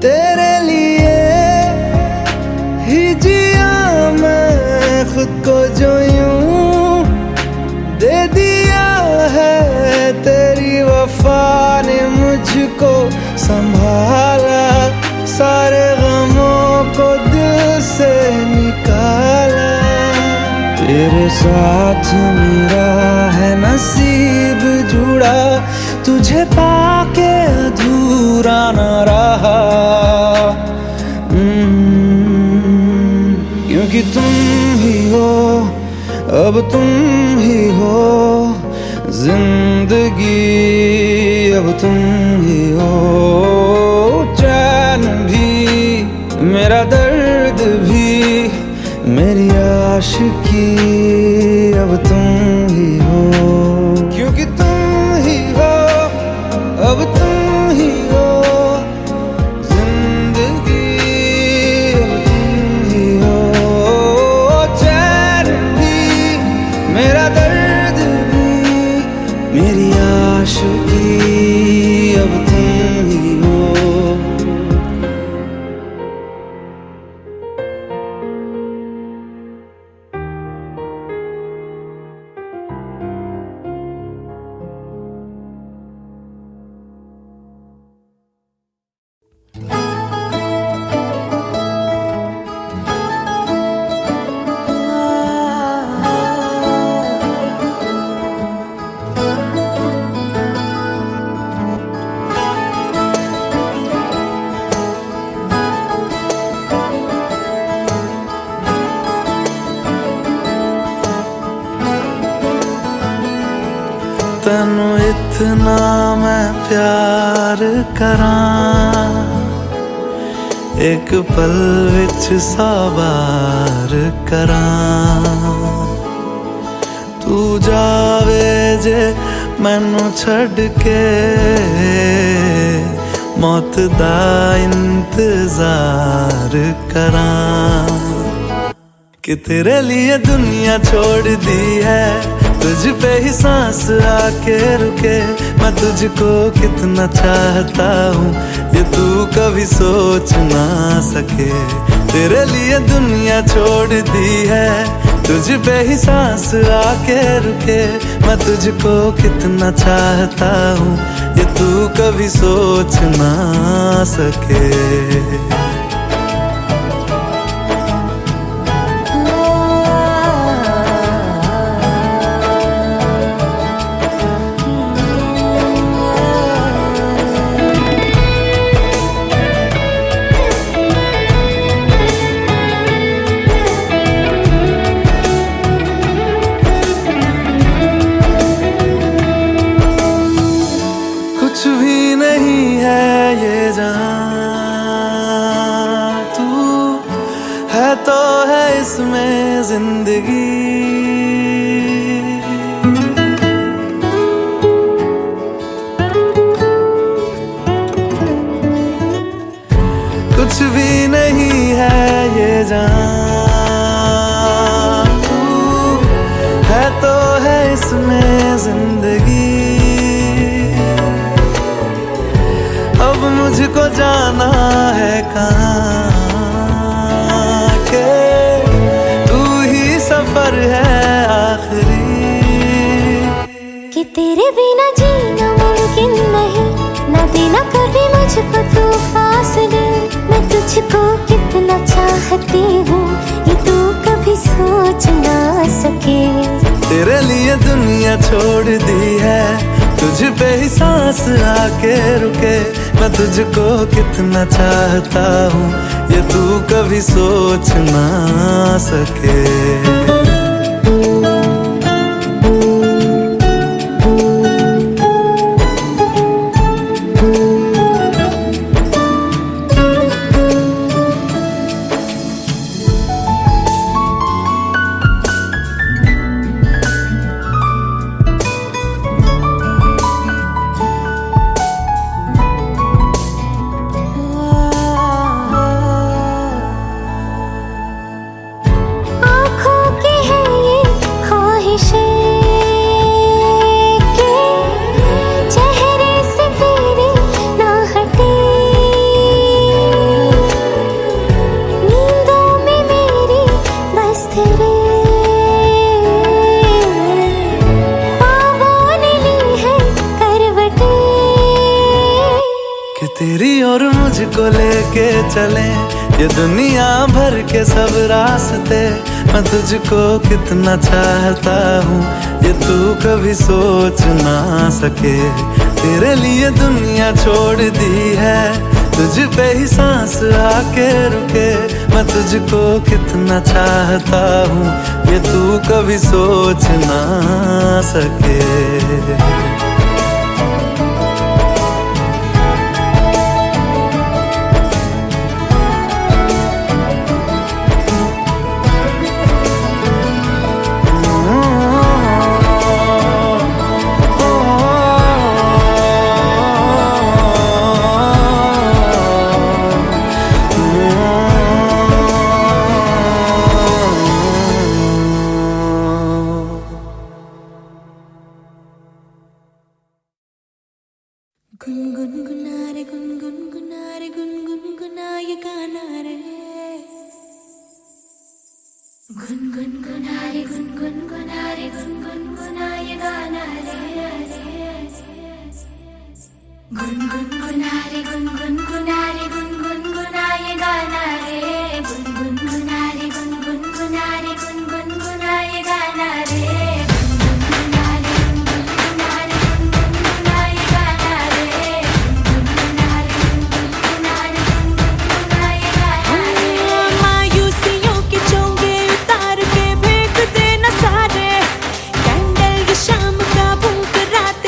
तेरे लिए ही जिया मैं खुद को, जो यूं दे दिया है तेरी वफा ने मुझको संभाला, सारे गमों को दिल से निकाला। तेरे साथ मेरा है नसीब जुड़ा, तुझे पाके अधूरा न रहा, क्योंकि तुम ही हो, अब तुम ही हो जिंदगी, अब तुम ही हो। चैन भी मेरा दर्द भी मेरी आशिकी, अब तुम ही हो, क्योंकि तुम ही हो, अब तुम ही हो जिंदगी, अब तुम ही हो। चैन भी मेरा दर्द भी मेरी आशिकी, तेनू इतना मैं प्यार करां, एक पल विच 100 बार करां। तू जावे जे मैनू छड़ के, मौत दा इंतजार करां। कि तेरे लिए दुनिया छोड़ दी है, तुझ पे ही सांस आके रुके। मैं तुझको कितना चाहता हूँ ये तू कभी सोच ना सके। तेरे लिए दुनिया छोड़ दी है, तुझ पे ही सांस आके रुके। मैं तुझको कितना चाहता हूँ ये तू कभी सोच ना सके। कुछ भी नहीं है ये जान, तू है तो है इसमें जिंदगी। कुछ भी नहीं है ये जान, तू है तो है इसमें जिंदगी। अब मुझको जाना है कहाँ के तू ही सफर है आखिरी। कि तेरे बिना जीना मुमकिन नहीं, ना देना कभी मुझको तू फासले। मैं तुझको कितना चाहती हूँ ये तू कभी सोच ना सके। तेरे लिए दुनिया छोड़ दी है, तुझ पे ही सांस आके रुके। मैं तुझको कितना चाहता हूँ ये तू कभी सोच ना सके। तेरी और मुझको लेके चले ये दुनिया भर के सब रास्ते। मैं तुझको कितना चाहता हूँ ये तू कभी सोच ना सके। तेरे लिए दुनिया छोड़ दी है, तुझ पे ही सांस आके रुके। मैं तुझको कितना चाहता हूँ ये तू कभी सोच ना सके। गुनगुना रे गुनगुना रे गुनगुना ये गाना रे। गुनगुना रे गुनगुना रे गुनगुना ये गाना रे। गुनगुना रे गुनगुना रे गुनगुना ये गाना रे। गुनगुना रे गुनगुना रे गुनगुना ये गाना रे। शाम का भूख रात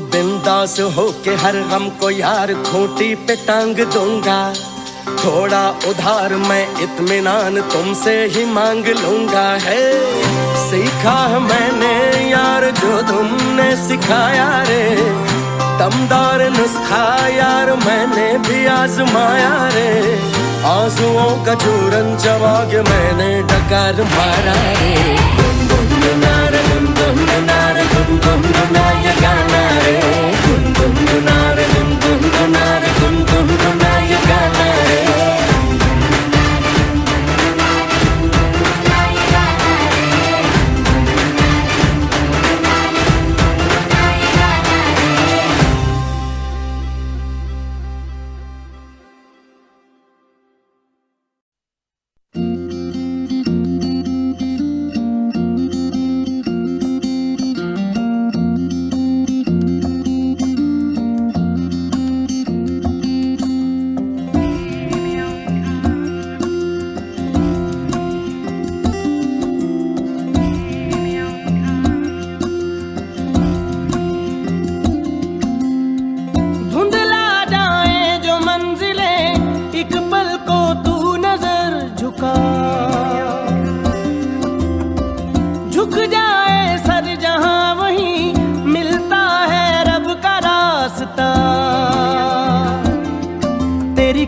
बिंदास होके हर गम को यार खूंटी पे टांग दूंगा। थोड़ा उधार मैं इत्मीनान तुमसे ही मांग लूंगा। है सीखा है मैंने यार जो तुमने सिखाया रे, दमदार नुस्खा यार मैंने भी आजमाया रे। आंसुओं का चूरन चबा के मैंने डकार मारा रे। गुनगुना रे गुनगुना रे गुनगुना ये गाना रे। गुनगुना रे गुनगुना रे गुनगुना ये गाना रे।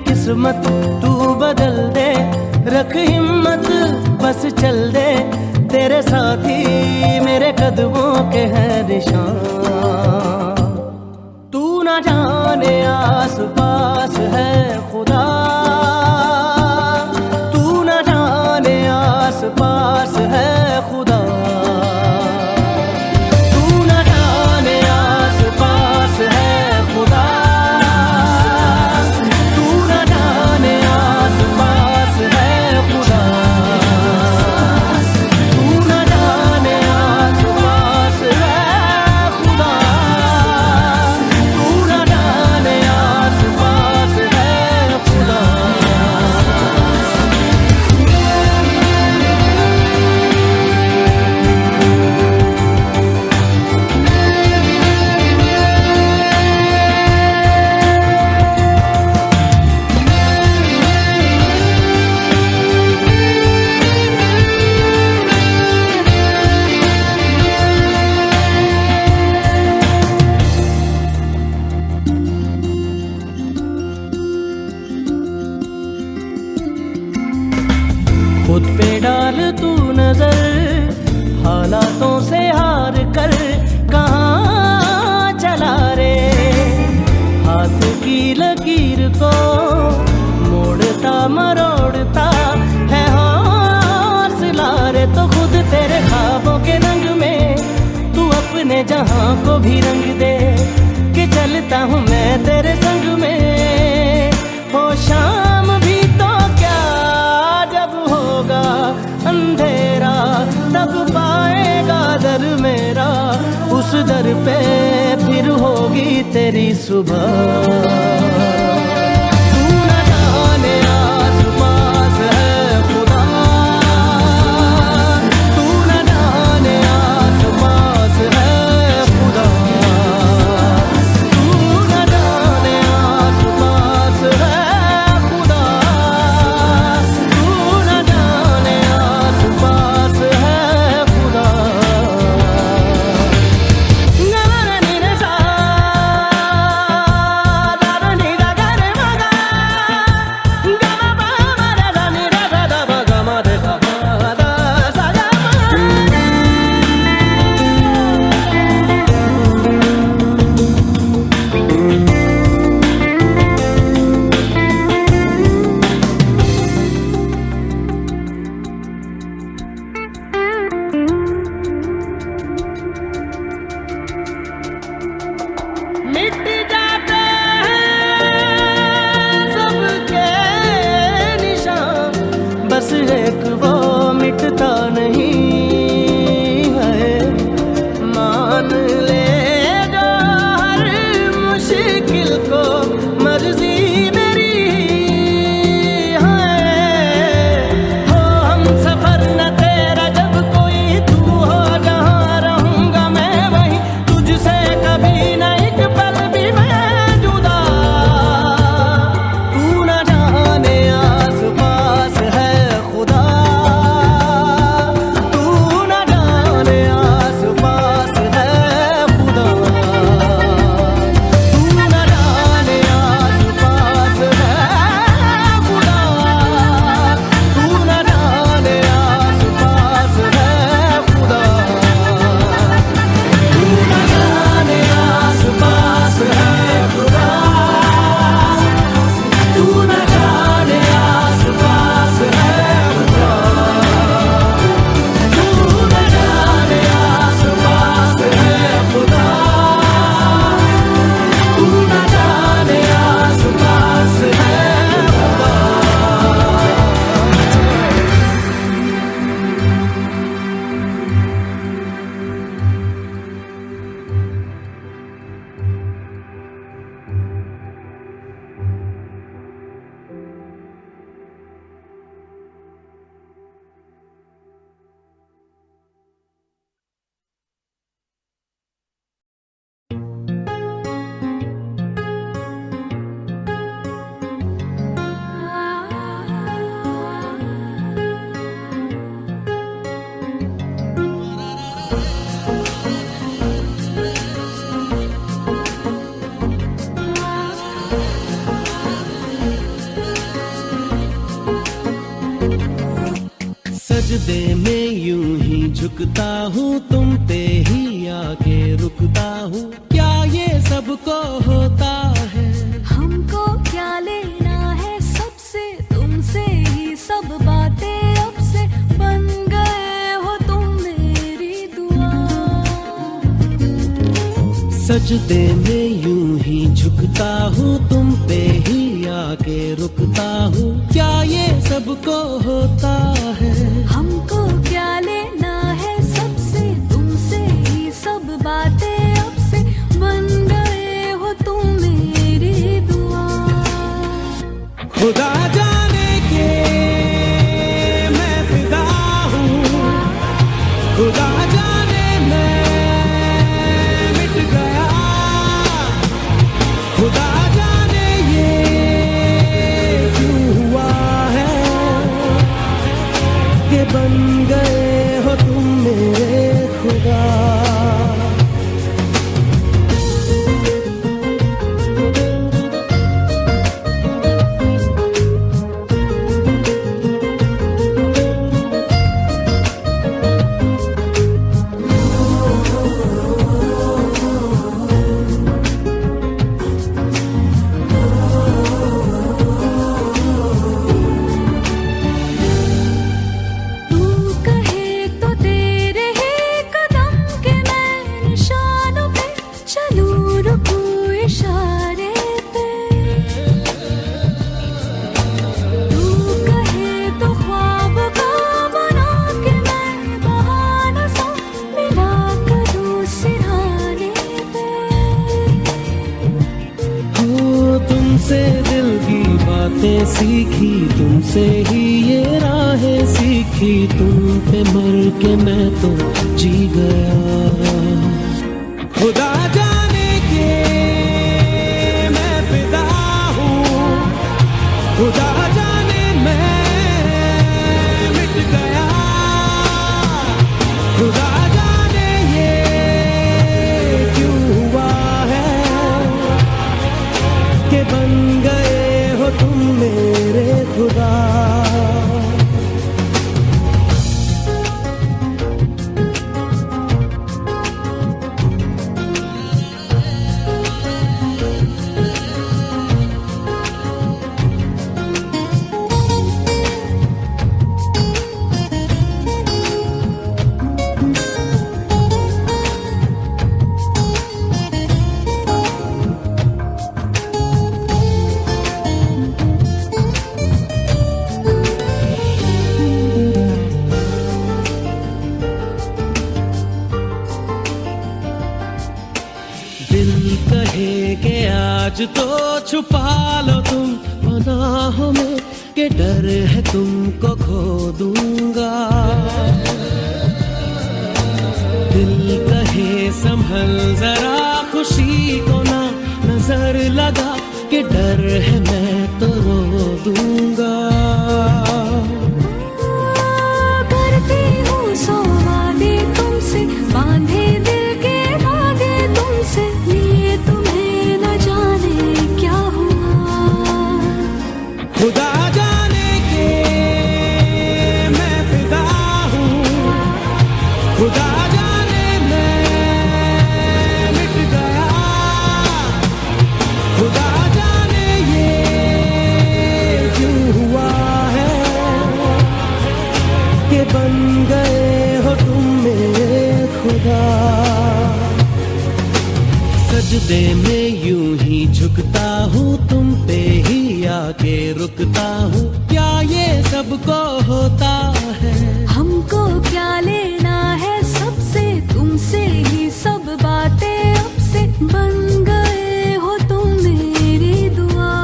किस्मत तू बदल दे, रख हिम्मत बस चल दे। तेरे साथी मेरे कदमों के हैं निशान। तू ना जाने आस पास है खुदा, तू ना जाने आस पास है खुदा। तू ना जाने आस पास है खुदा, खुद पे डाल तू नजर, हालातों से हार कर कहाँ चला रे। हाथ की लकीर को मोड़ता मरोड़ता है हौसला रे। तो खुद तेरे ख्वाबों के रंग में तू अपने जहां को भी रंग दे, कि चलता हूँ मैं तेरे संग में। हो शाम भी तो क्या जब होगा अंधेरा, तब पाएगा दर मेरा। उस दर पे फिर होगी तेरी सुबह। बस एक वो मिटता नहीं है। मान ले जो हर मुश्किल को मर्जी मेरी है। हो हम सफर न तेरा जब कोई, तू हो जहाँ रहूंगा मैं वहीं। तुझसे कभी नहीं सजदे में यूं ही झुकता हूँ, तुम पे ही आके रुकता हूँ, क्या ये सबको होता है? हमको क्या लेना है सबसे, तुमसे ही सब बातें अब से बन गए हो तुम मेरी दुआ। सजदे में यूं ही झुकता हूँ, तुम पे ही आके रुकता हूँ, क्या ये सबको होता है? हमको क्या लेना है सबसे, तुमसे ही सब बातें अब से बन गए हो तुम मेरी दुआ। खुदा जाने के मैं फिदा हूँ, खुदा जाने मैं मिट गया, खुदा जाने ये क्यों हुआ है कि बन गए हो तुम मेरे खुदा। सीखी तुमसे ही ये राहें सीखी, तुम पे मर के मैं तो जी गया। खुदा जाने के मैं फिदा हूँ, खुदा जाने मैं मिट गया, खुदा जाने ये क्यों हुआ है कि बन गए हो तुम मेरे खुदा। आज तो छुपा लो तुम पनाहों में, के डर है तुमको खो दूंगा। दिल कहे संभल जरा खुशी को ना नजर लगा, के डर है मैं तो रो दूंगा। करती हूँ सौ वादे तुमसे, बांधे दिल के धागे तुमसे, लिए तुम्हें न जाने क्या हुआ। खुदा जाने के मैं फिदा हूँ, खुदा जाने मैं मिट गया, खुदा जाने ये क्यों हुआ है कि बन गए हो तुम मेरे खुदा। सजदे में यूं ही झुकता हूँ, तुम पे ही आके रुकता हूँ, क्या ये सबको होता है? हमको क्या लेना है सबसे, तुमसे ही सब बातें अब से बन गए हो तुम मेरी दुआ।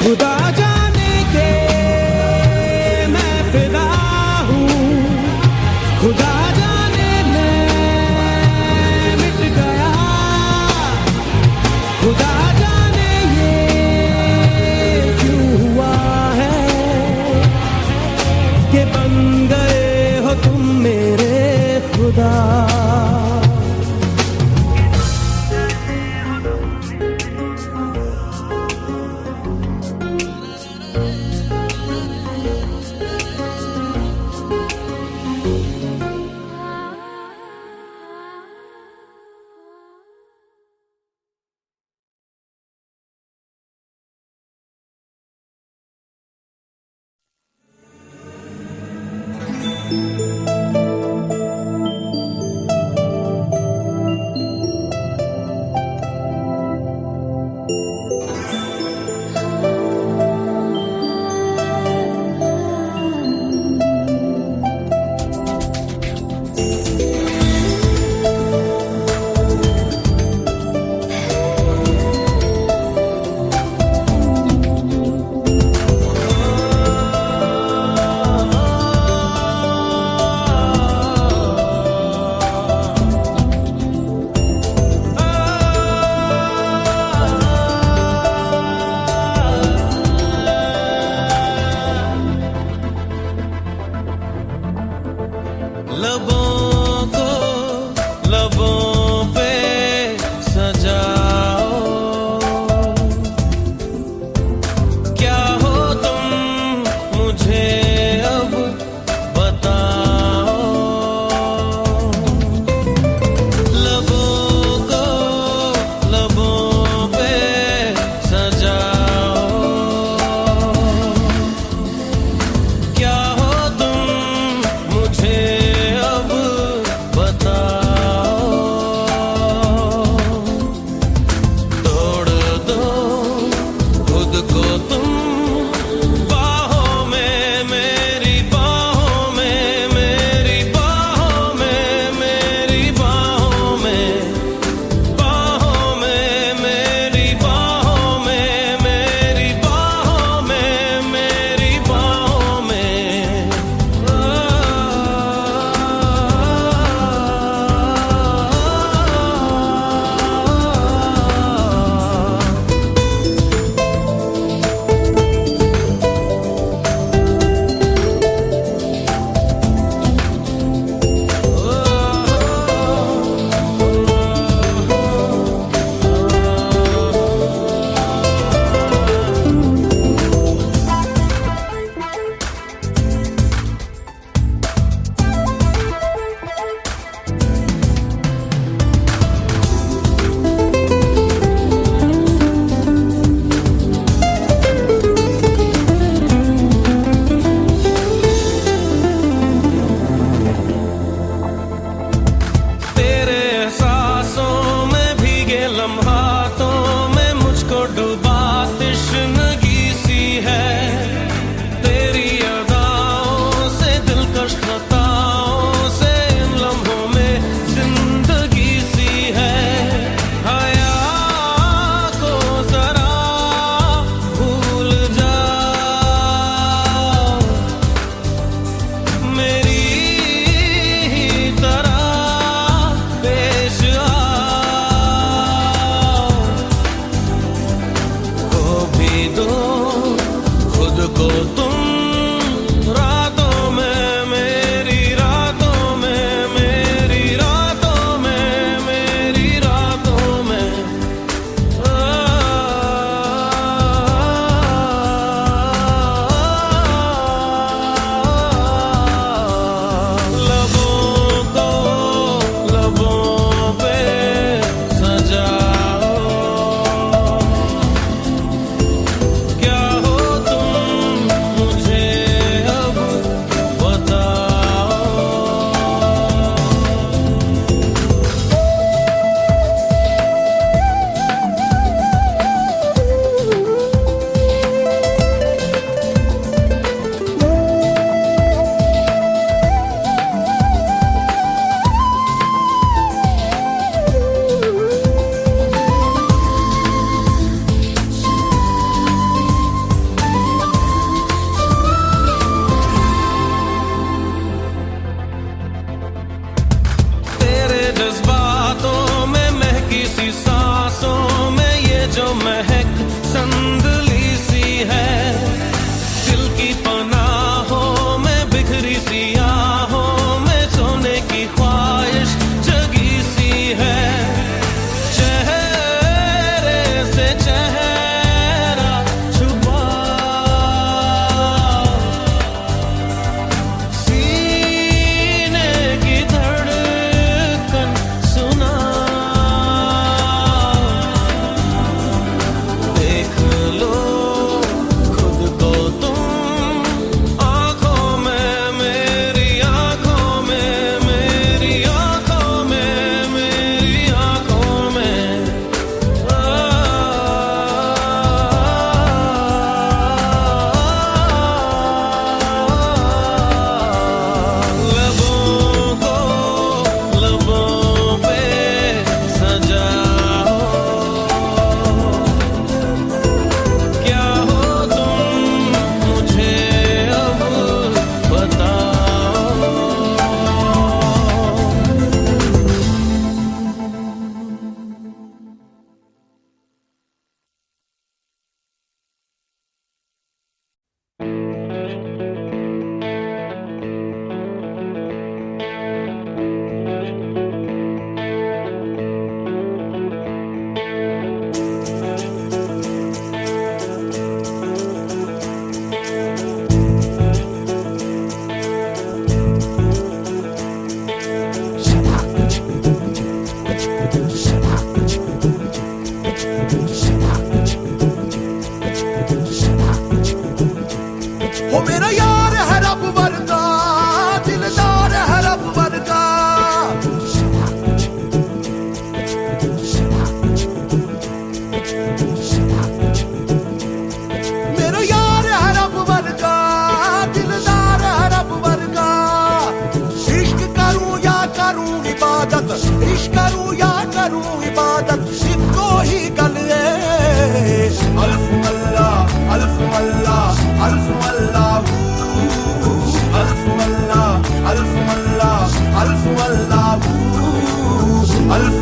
खुदा जाने के मैं फिदा हूँ, खुदा जाने मैं मिट गया, खुदा जाने ये क्यों हुआ है कि बन गए हो तुम मेरे खुदा।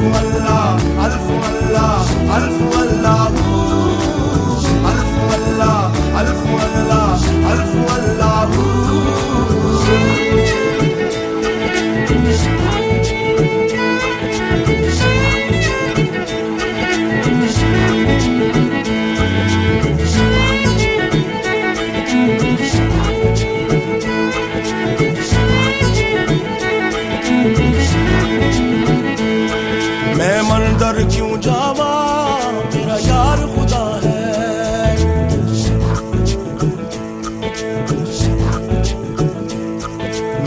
अल्फ अल्लाह अल्फ अल्लाह अल्फ अल्लाह अल्फ अल्लाह अल्फ अल्लाह अल्फ अल्लाह मैं मंदिर क्यों जावा मेरा यार खुदा है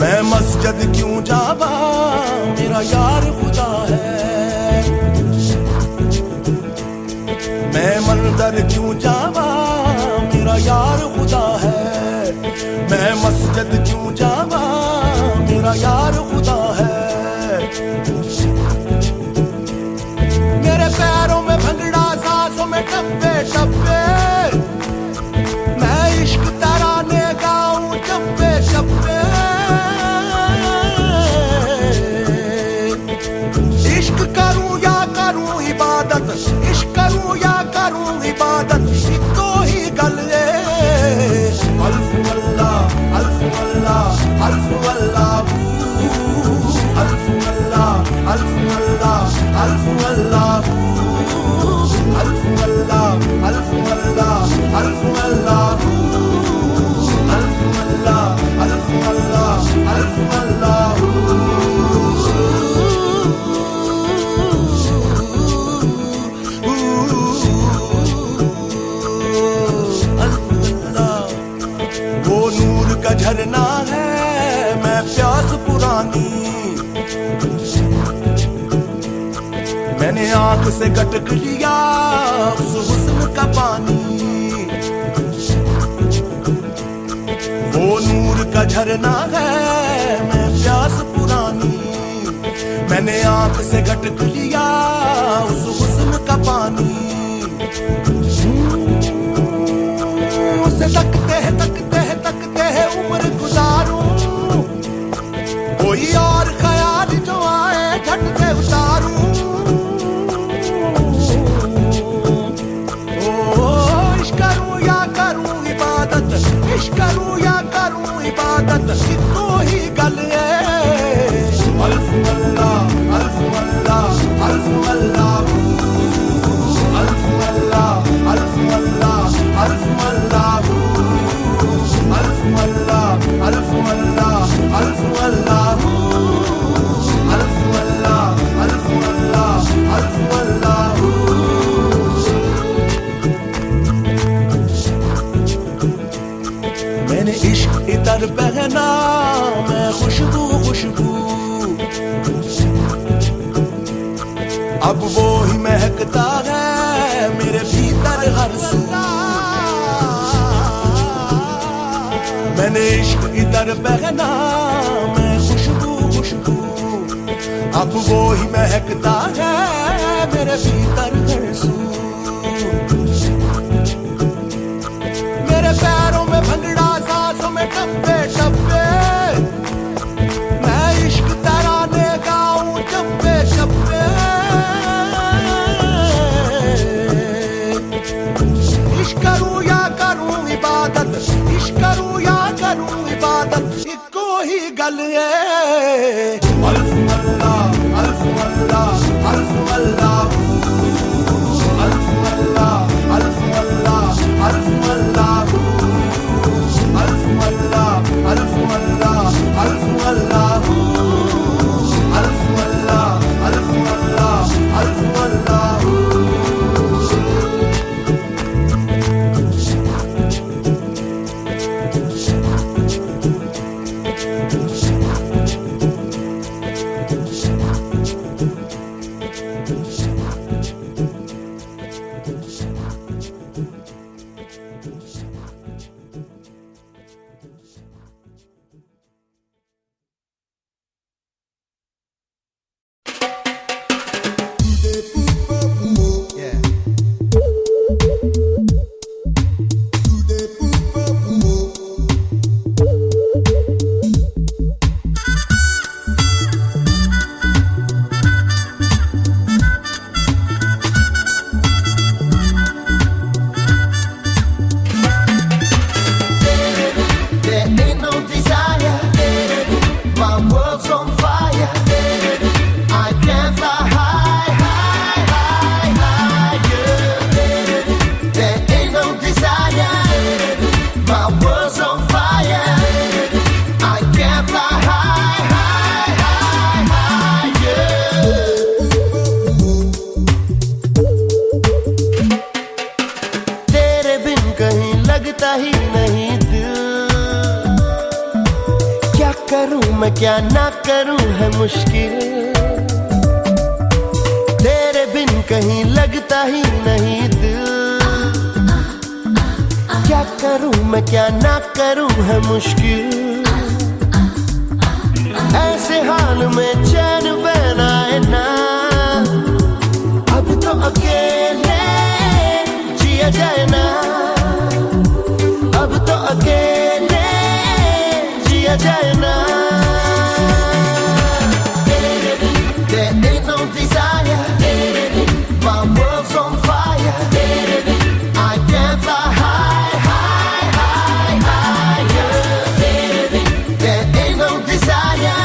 मैं मस्जिद क्यों जावा मेरा यार खुदा है मैं मंदिर क्यों जावा मेरा यार खुदा है मैं मस्जिद क्यों जावा मेरा यार खुदा है मेरे पैरों में भंगड़ा सांसों में टप्पे टप्पे मैं इश्क तराने गाऊं चप्पे चप्पे इश्क करूं या करूं इबादत इश्क करूं या करूं इबादत इको ही गल है अल्फ अल्लाह अल्फ अल्लाह अल्फ अल्लाह अल्फ अल्लाह अल्फ अल्लाह अल्फ अल्लाह अल्फ अल्लाह अल्फ अल्लाह अल्फ अल्लाह अल्फ अल्लाह अल्फ अल्लाह अल्फ अल्लाह वो नूर का झरना है मैं प्यास पुरानी मैंने आंख से गटक लिया उस हुस्न का पानी वो नूर का झरना है मैं प्यास पुरानी मैंने आंख से गटक लिया उस हुस्न का पानी उसे तकते हैं उम्र गुजारूं कोई और ख्याल जो आए झट से उतारूं इश्क करूं या करूं इबादत इश्क करूं या करूं इबादत इतो ही गल है अल्फ अल्लाह अल्फ अल्लाह अल्फ अल्लाह अल्फ अल्लाह अल्फ अल्लाह अल्फ अल्लाह अल्फ अल्लाह अल्फ अल्लाह अल्फ अल्लाह अल्फ अल्लाह अल्फ अल्लाह अल्फ अल्लाह मैंने इश्क इतर पहना मैं खुशबू खुशबू अब वो ही महकता है मेरे भीतर हर सू मैंने इश्क इतर पहना मैं खुशबू खुशबू अब वो ही महकता है मेरे भीतर हर सू मेरे पैरों में भंगड़ा सांसों में टप्पे टप्पे मैं इश्क तराने गाऊं चप्पे चप्पे इश्क करूं या करूं इबादत इश्क करूं या करूं इबादत इको ही गल है अल्फ अल्लाह अल्फ अल्लाह अल्फ अल्लाह अल्फ अल्लाह अल्फ अल्लाह अल्फ अल्लाह अल्फ अल्लाह अल्फ अल्लाह अल्फ अल्लाह अल्फ अल्लाह अल्फ अल्लाह अल्फ अल्लाह Thank you. मैं क्या ना करूं है मुश्किल, तेरे बिन कहीं लगता ही नहीं दिल। क्या करूं मैं क्या ना करूं है मुश्किल, ऐसे हाल में चैन बैन आए ना। अब तो अकेले जिया जाए ना, अब तो अकेले जिया जाए ना। There ain't no desire, my world's on fire. I can't fly high, high, high, higher. There ain't no desire,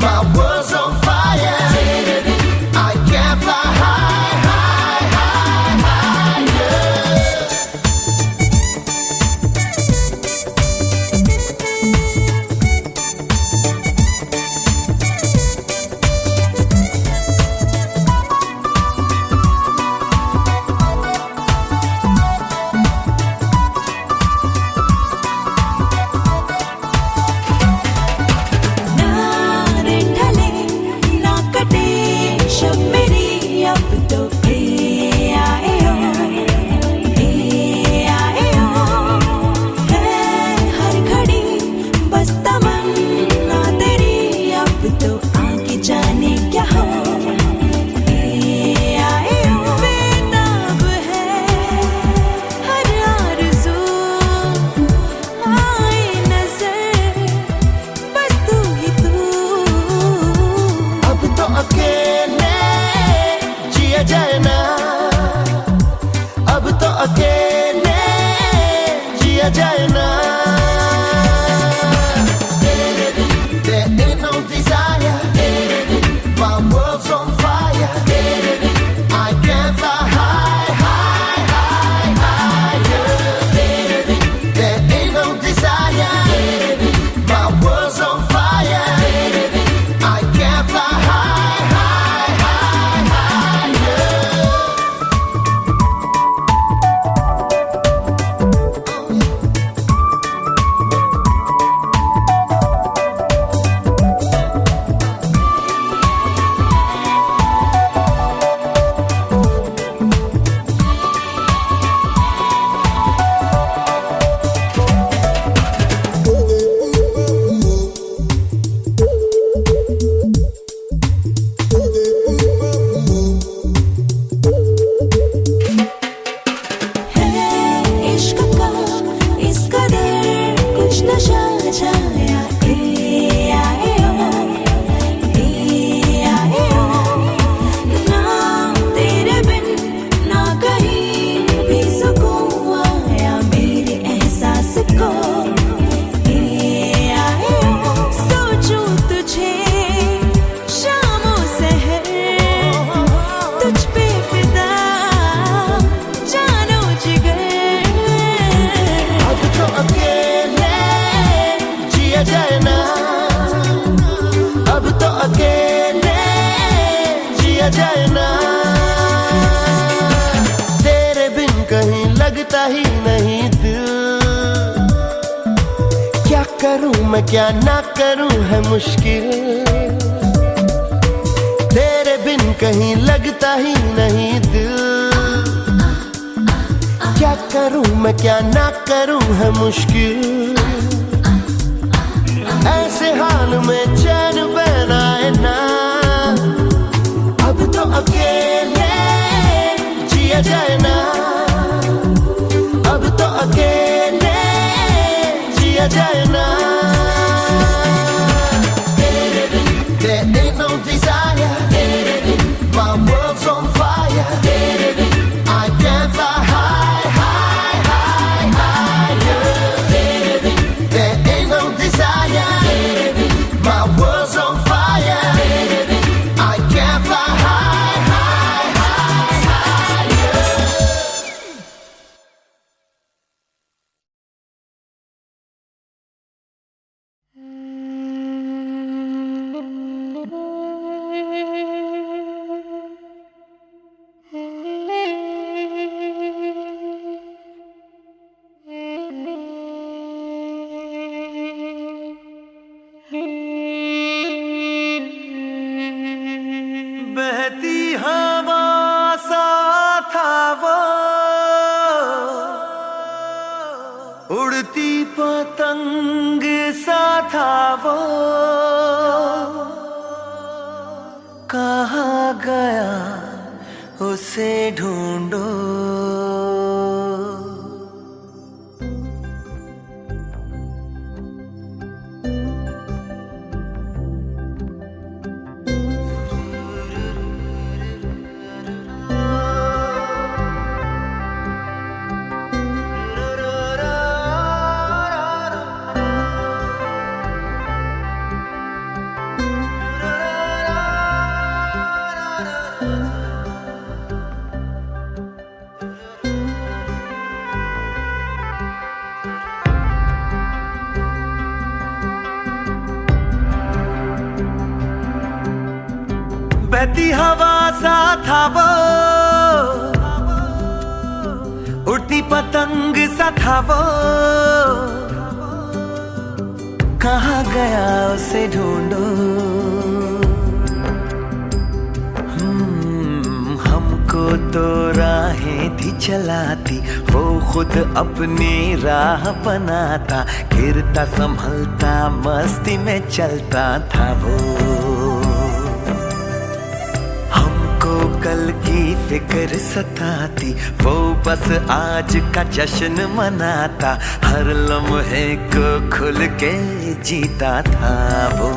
my world's on fire. I can't fly high, high, high, higher. जाए ना, तेरे बिन कहीं लगता ही नहीं दिल। क्या करूं मैं क्या ना करूं है मुश्किल, तेरे बिन कहीं लगता ही नहीं दिल। क्या करूं मैं क्या ना करूं है मुश्किल, ऐसे हाल में चैन बैन आए ना। अब तो अकेले जिया जाए ना, अब तो अकेले जिया जाए ना। There ain't no desire, my world's on fire. I can't fly high, high, high, higher. There ain't no desire, my world's पतंग सा था वो, कहाँ गया उसे ढूंढो। बहती हवा सा था वो, उड़ती पतंग सा था वो, कहाँ गया उसे ढूंढो। हमको तो राहें थी चलाती, वो खुद अपनी राह बनाता, गिरता संभलता मस्ती में चलता था वो। कल की फिक्र सताती, वो बस आज का जश्न मनाता, हर लम्हे को खुल के जीता था वो।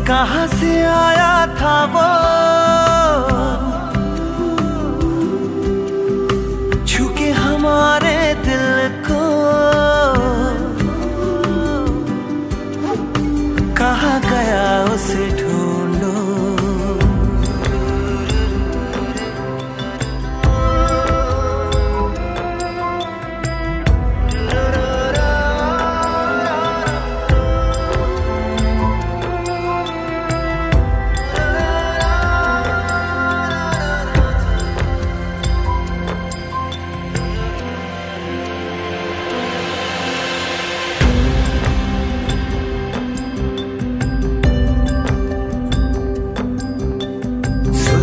कहाँ से आया था वो, छू के हमारे दिल को, कहाँ गया उसे ढूंढो।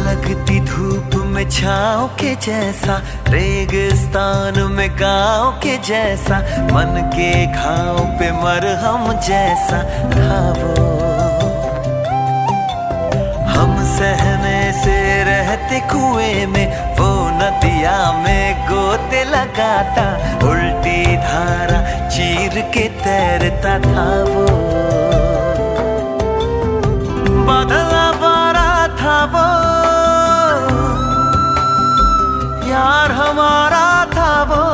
लगती धूप में छाँव के जैसा, रेगिस्तान में गाँव के जैसा, मन के घाव पे मरहम जैसा था वो। हम सहने से रहते कुएं में, वो नदिया में गोते लगाता, उल्टी धारा चीर के तैरता था वो। बादल आवारा था वो, यार हमारा था वो,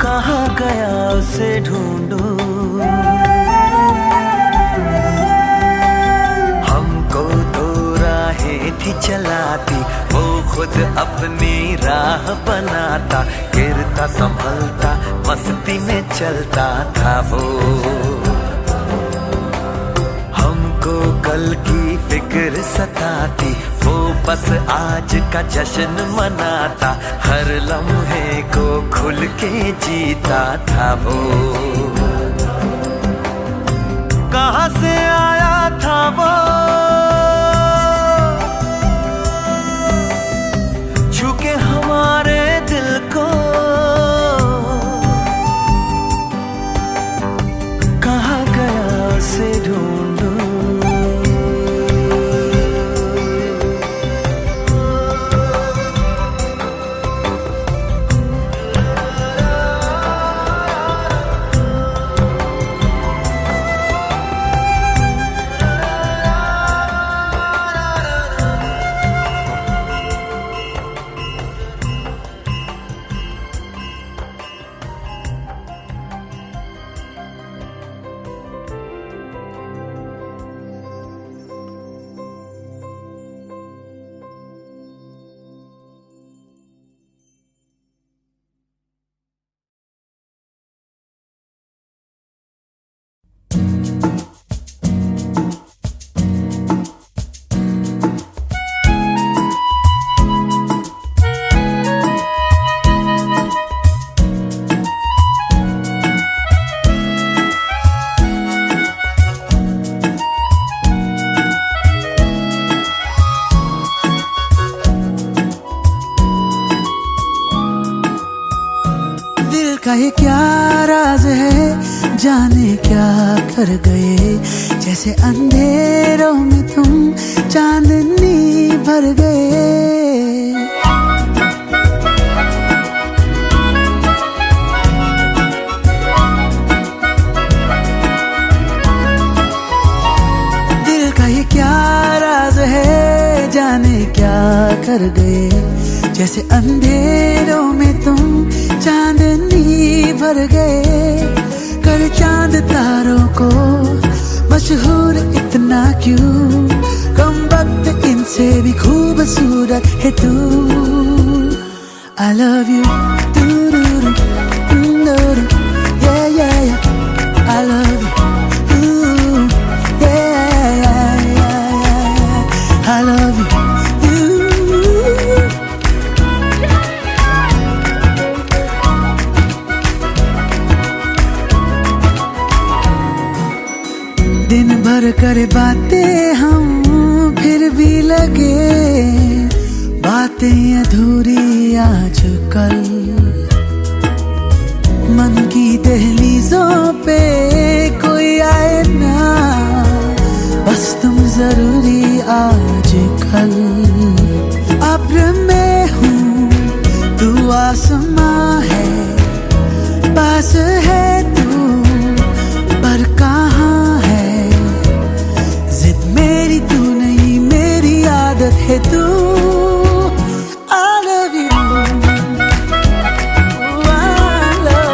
कहाँ गया उसे ढूंढो। हमको तो राहें थी चलाती, वो खुद अपनी राह बनाता, गिरता संभलता मस्ती में चलता था वो। हमको कल की फिक्र सताती, वो बस आज का जश्न मनाता, हर लम्हे को खुल के जीता था वो। कहाँ से आया था वो, छू के हमारे दिल को, कहाँ गया उसे ढूंढो। का ये क्या राज है, जाने क्या कर गए, जैसे अंधेरों में तुम चांदनी भर गए। दिल का ये क्या राज है, जाने क्या कर गए, जैसे अंधेरों में तुम चांदनी भर गए। कर चांद तारों को मशहूर इतना क्यों, कम वक्त इनसे भी खूबसूरत है तू। I love you, yeah yeah yeah, I love you, yeah yeah yeah, I love you. दिन भर करे बातें हम, फिर भी लगे बातें अधूरी आजकल। मन की दहलीजों पे कोई आए ना, बस तुम जरूरी आजकल। अब्र में हूँ तू आसमां है, पास है तू पर कहाँ है, जिद मेरी तू नहीं मेरी आदत है तू। I love you, I love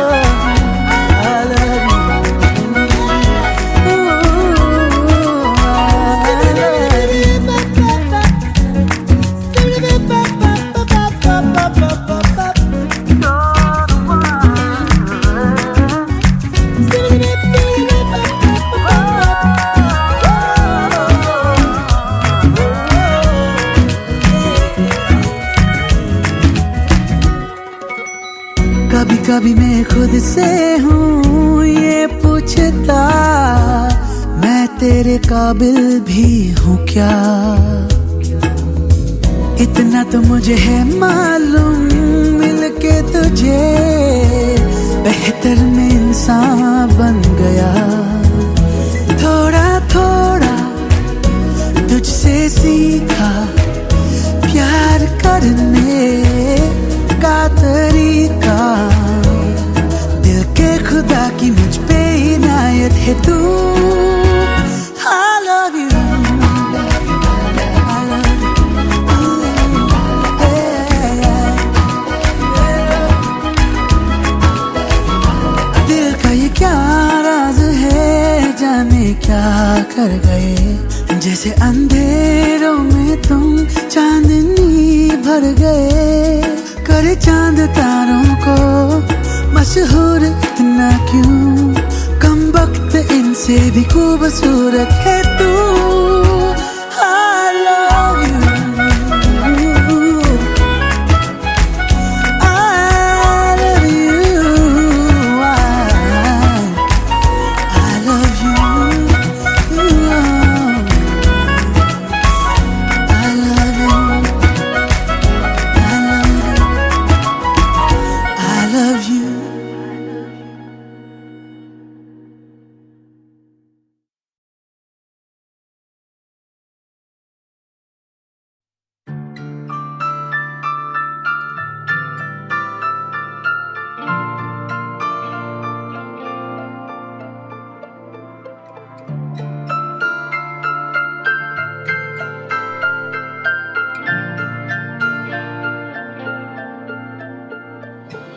कभी कभी मैं खुद से हूँ ये पूछता, मैं तेरे काबिल भी हूँ क्या। इतना तो मुझे है मालूम, मिलके तुझे बेहतर में इंसान बन गया। थोड़ा थोड़ा तुझसे सीखा प्यार करने का तरीका, दिल के खुदा की मुझ पे इनायत है तू। I love you, I love you, yeah, yeah. दिल का ये क्या राज है, जाने क्या कर गए, जैसे अंधेरों में तुम चांदनी भर गए। कर चांद तारों को मशहूर इतना क्यों, कम वक्त इनसे भी खूबसूरत है तू। I love you, I love you, I love you, I love you, I love you.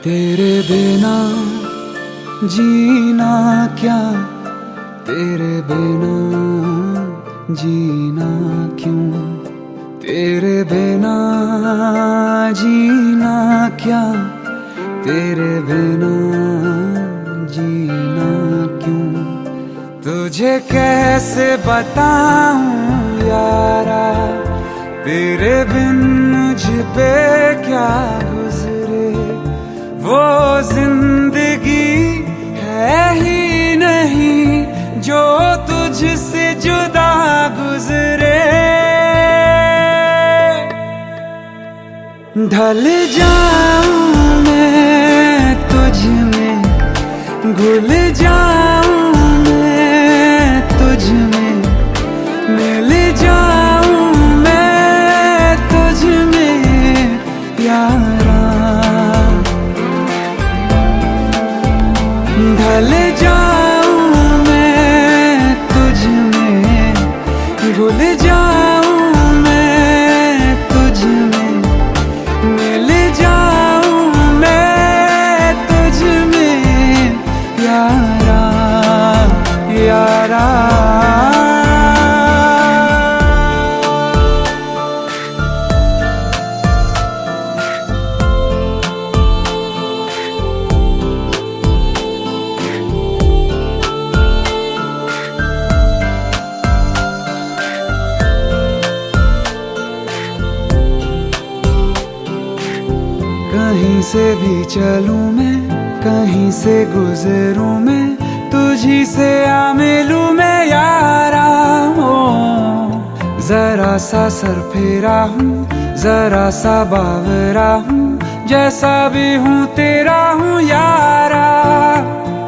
तेरे बिना जीना क्या, तेरे बिना जीना क्यों, तेरे बिना जीना क्या, तेरे बिना जीना क्यों। तुझे कैसे बताऊं यारा, तेरे बिन मुझ पे क्या गुजरे, वो जिंदगी है ही नहीं जो तुझसे जुदा गुजरे। ढल जाऊं मैं तुझ में भूल जाऊं मैं तुझ में, मिल जाऊं मैं तुझ में यारा, ढल जाऊं मैं तुझ में, भूल जाऊं मैं तुझ में, मिल जाऊं मैं तुझ में यारा, यारा। कहीं से भी चलूं मैं, कहीं से गुजरूं मैं, तुझी से आ मिलूं मैं यारा। हो जरा सा सर फेरा हूँ, जरा सा बावरा हूँ, जैसा भी हूँ तेरा हूँ यारा।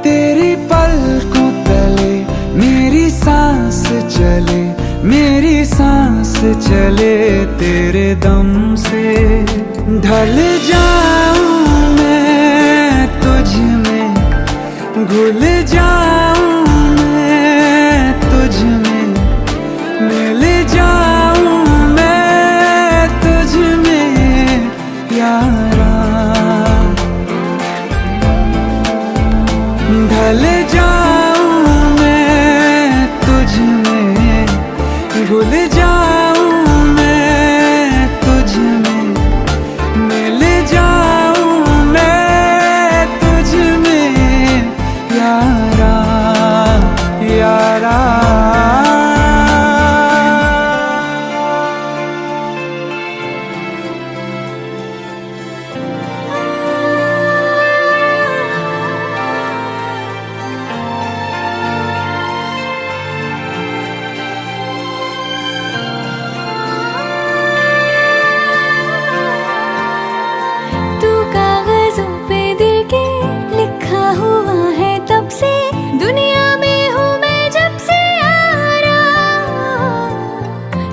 तेरी पलकों तले मेरी सांस चले, मेरी सांस चले तेरे दम से, ढल जाऊं मैं तुझ में, घुल जाऊं मैं तुझ में, मिल जाऊं मैं तुझ में यारा, ढल जाऊं मैं तुझ में, घुल जाऊं मैं तुझ में, मिल जाऊं मैं तुझ में यारा, यारा। तू कागजों पे दिल के लिखा हुआ है तब से, दुनिया में हूँ मैं जब से यारा।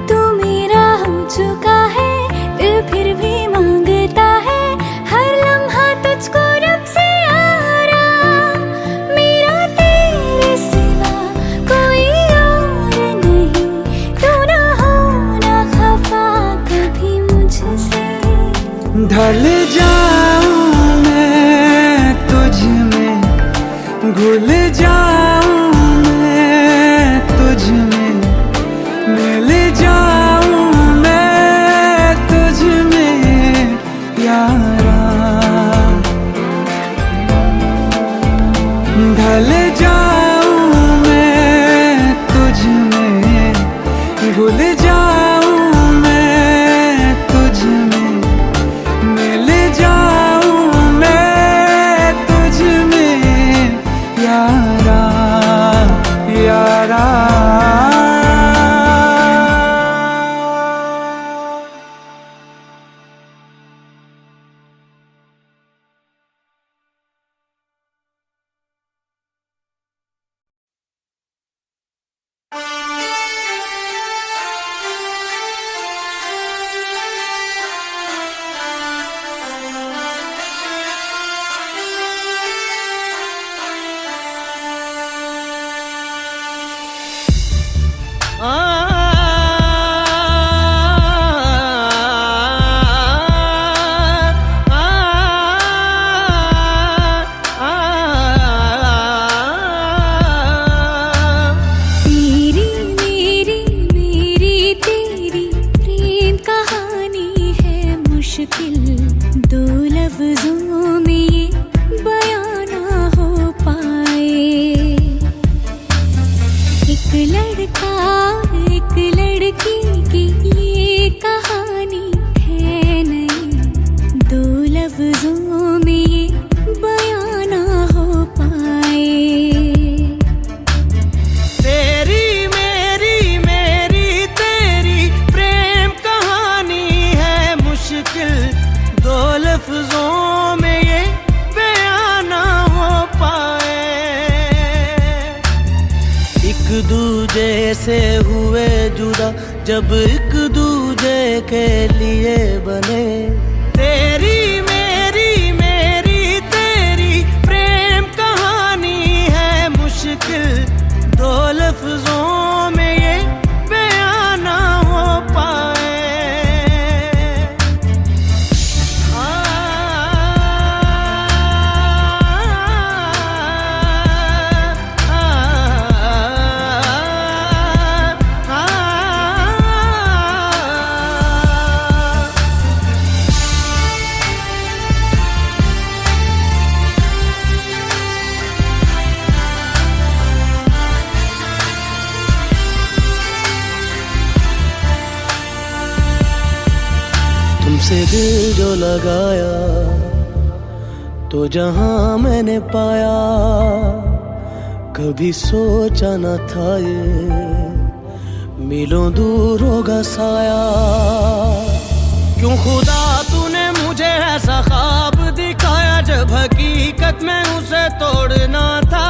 तू मेरा हो चुका है, दिल फिर भी मांगता है हर लम्हा तुझको रब से यारा। मेरा तेरे सिवा कोई और नहीं, तू ना हो ना खफा कभी मुझसे, ढल जाऊं मैं तुझ में, घुल जाऊं मैं तुझ में, मिल जाऊं मैं तुझ में यारा, ढल जाऊं मैं तुझ में, घुल जाऊं मैं तुझ में, मिल जाऊं मैं तुझ में यारा, यारा। तेरी मेरी मेरी तेरी प्रेम कहानी है मुश्किल, दो लफ्जों में ये बयां ना हो पाए। एक लड़का एक लड़की की ये कहानी है नहीं, दो लफ्जों में ये बयां ना हो पाए। तेरी मेरी मेरी तेरी प्रेम कहानी है मुश्किल, कैसे हुए जुदा जब एक दूजे के लिए बने। तेरी मेरी मेरी तेरी प्रेम कहानी है मुश्किल, दो लफ्जों में ये बयां ना हो पाए। तुमसे दिल जो लगाया तो जहां मैंने पाया, कभी सोचा न था ये मिलों दूर होगा साया। क्यों खुदा तूने मुझे ऐसा ख्वाब दिखाया जब हकीकत में उसे तोड़ना था।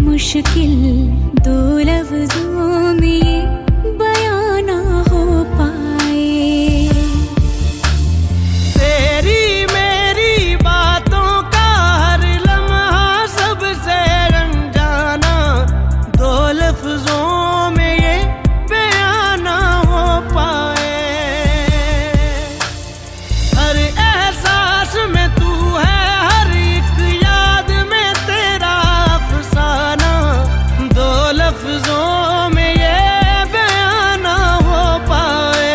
मुश्किल दो लफ्जों में ये बयां ना हो पाए। तेरी मेरी बातों का हर लम्हा सबसे अनजाना, दो लफ्जों में ये बयां ना हो पाए। हर एहसास में तू है, हर एक याद में तेरा अफसाना, दो लफ्जों में ये बयां ना हो पाए।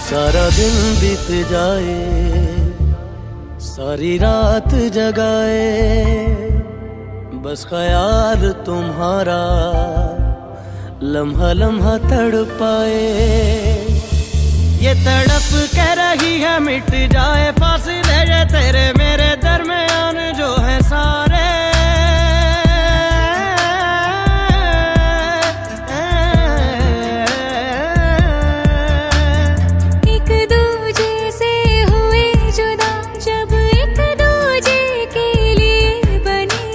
सारा दिन बीत जाए, सारी रात जगाए, बस ख्याल तुम्हारा लम्हा लम्हा तड़पाए। ये तड़प कह रही है मिट जाए फासले ये तेरे मेरे दरमियान जो है सारे। एक दूजे से हुए जुदा जब एक दूजे के लिए बने।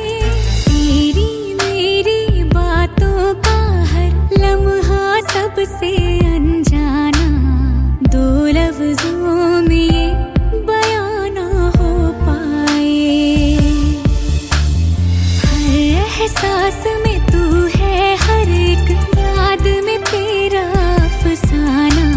तेरी मेरी बातों का हर लम्हा सबसे अनजाना, दो लफ्जों में ये बयां ना हो पाए। हर एहसास में तू है, हर एक याद में तेरा अफसाना,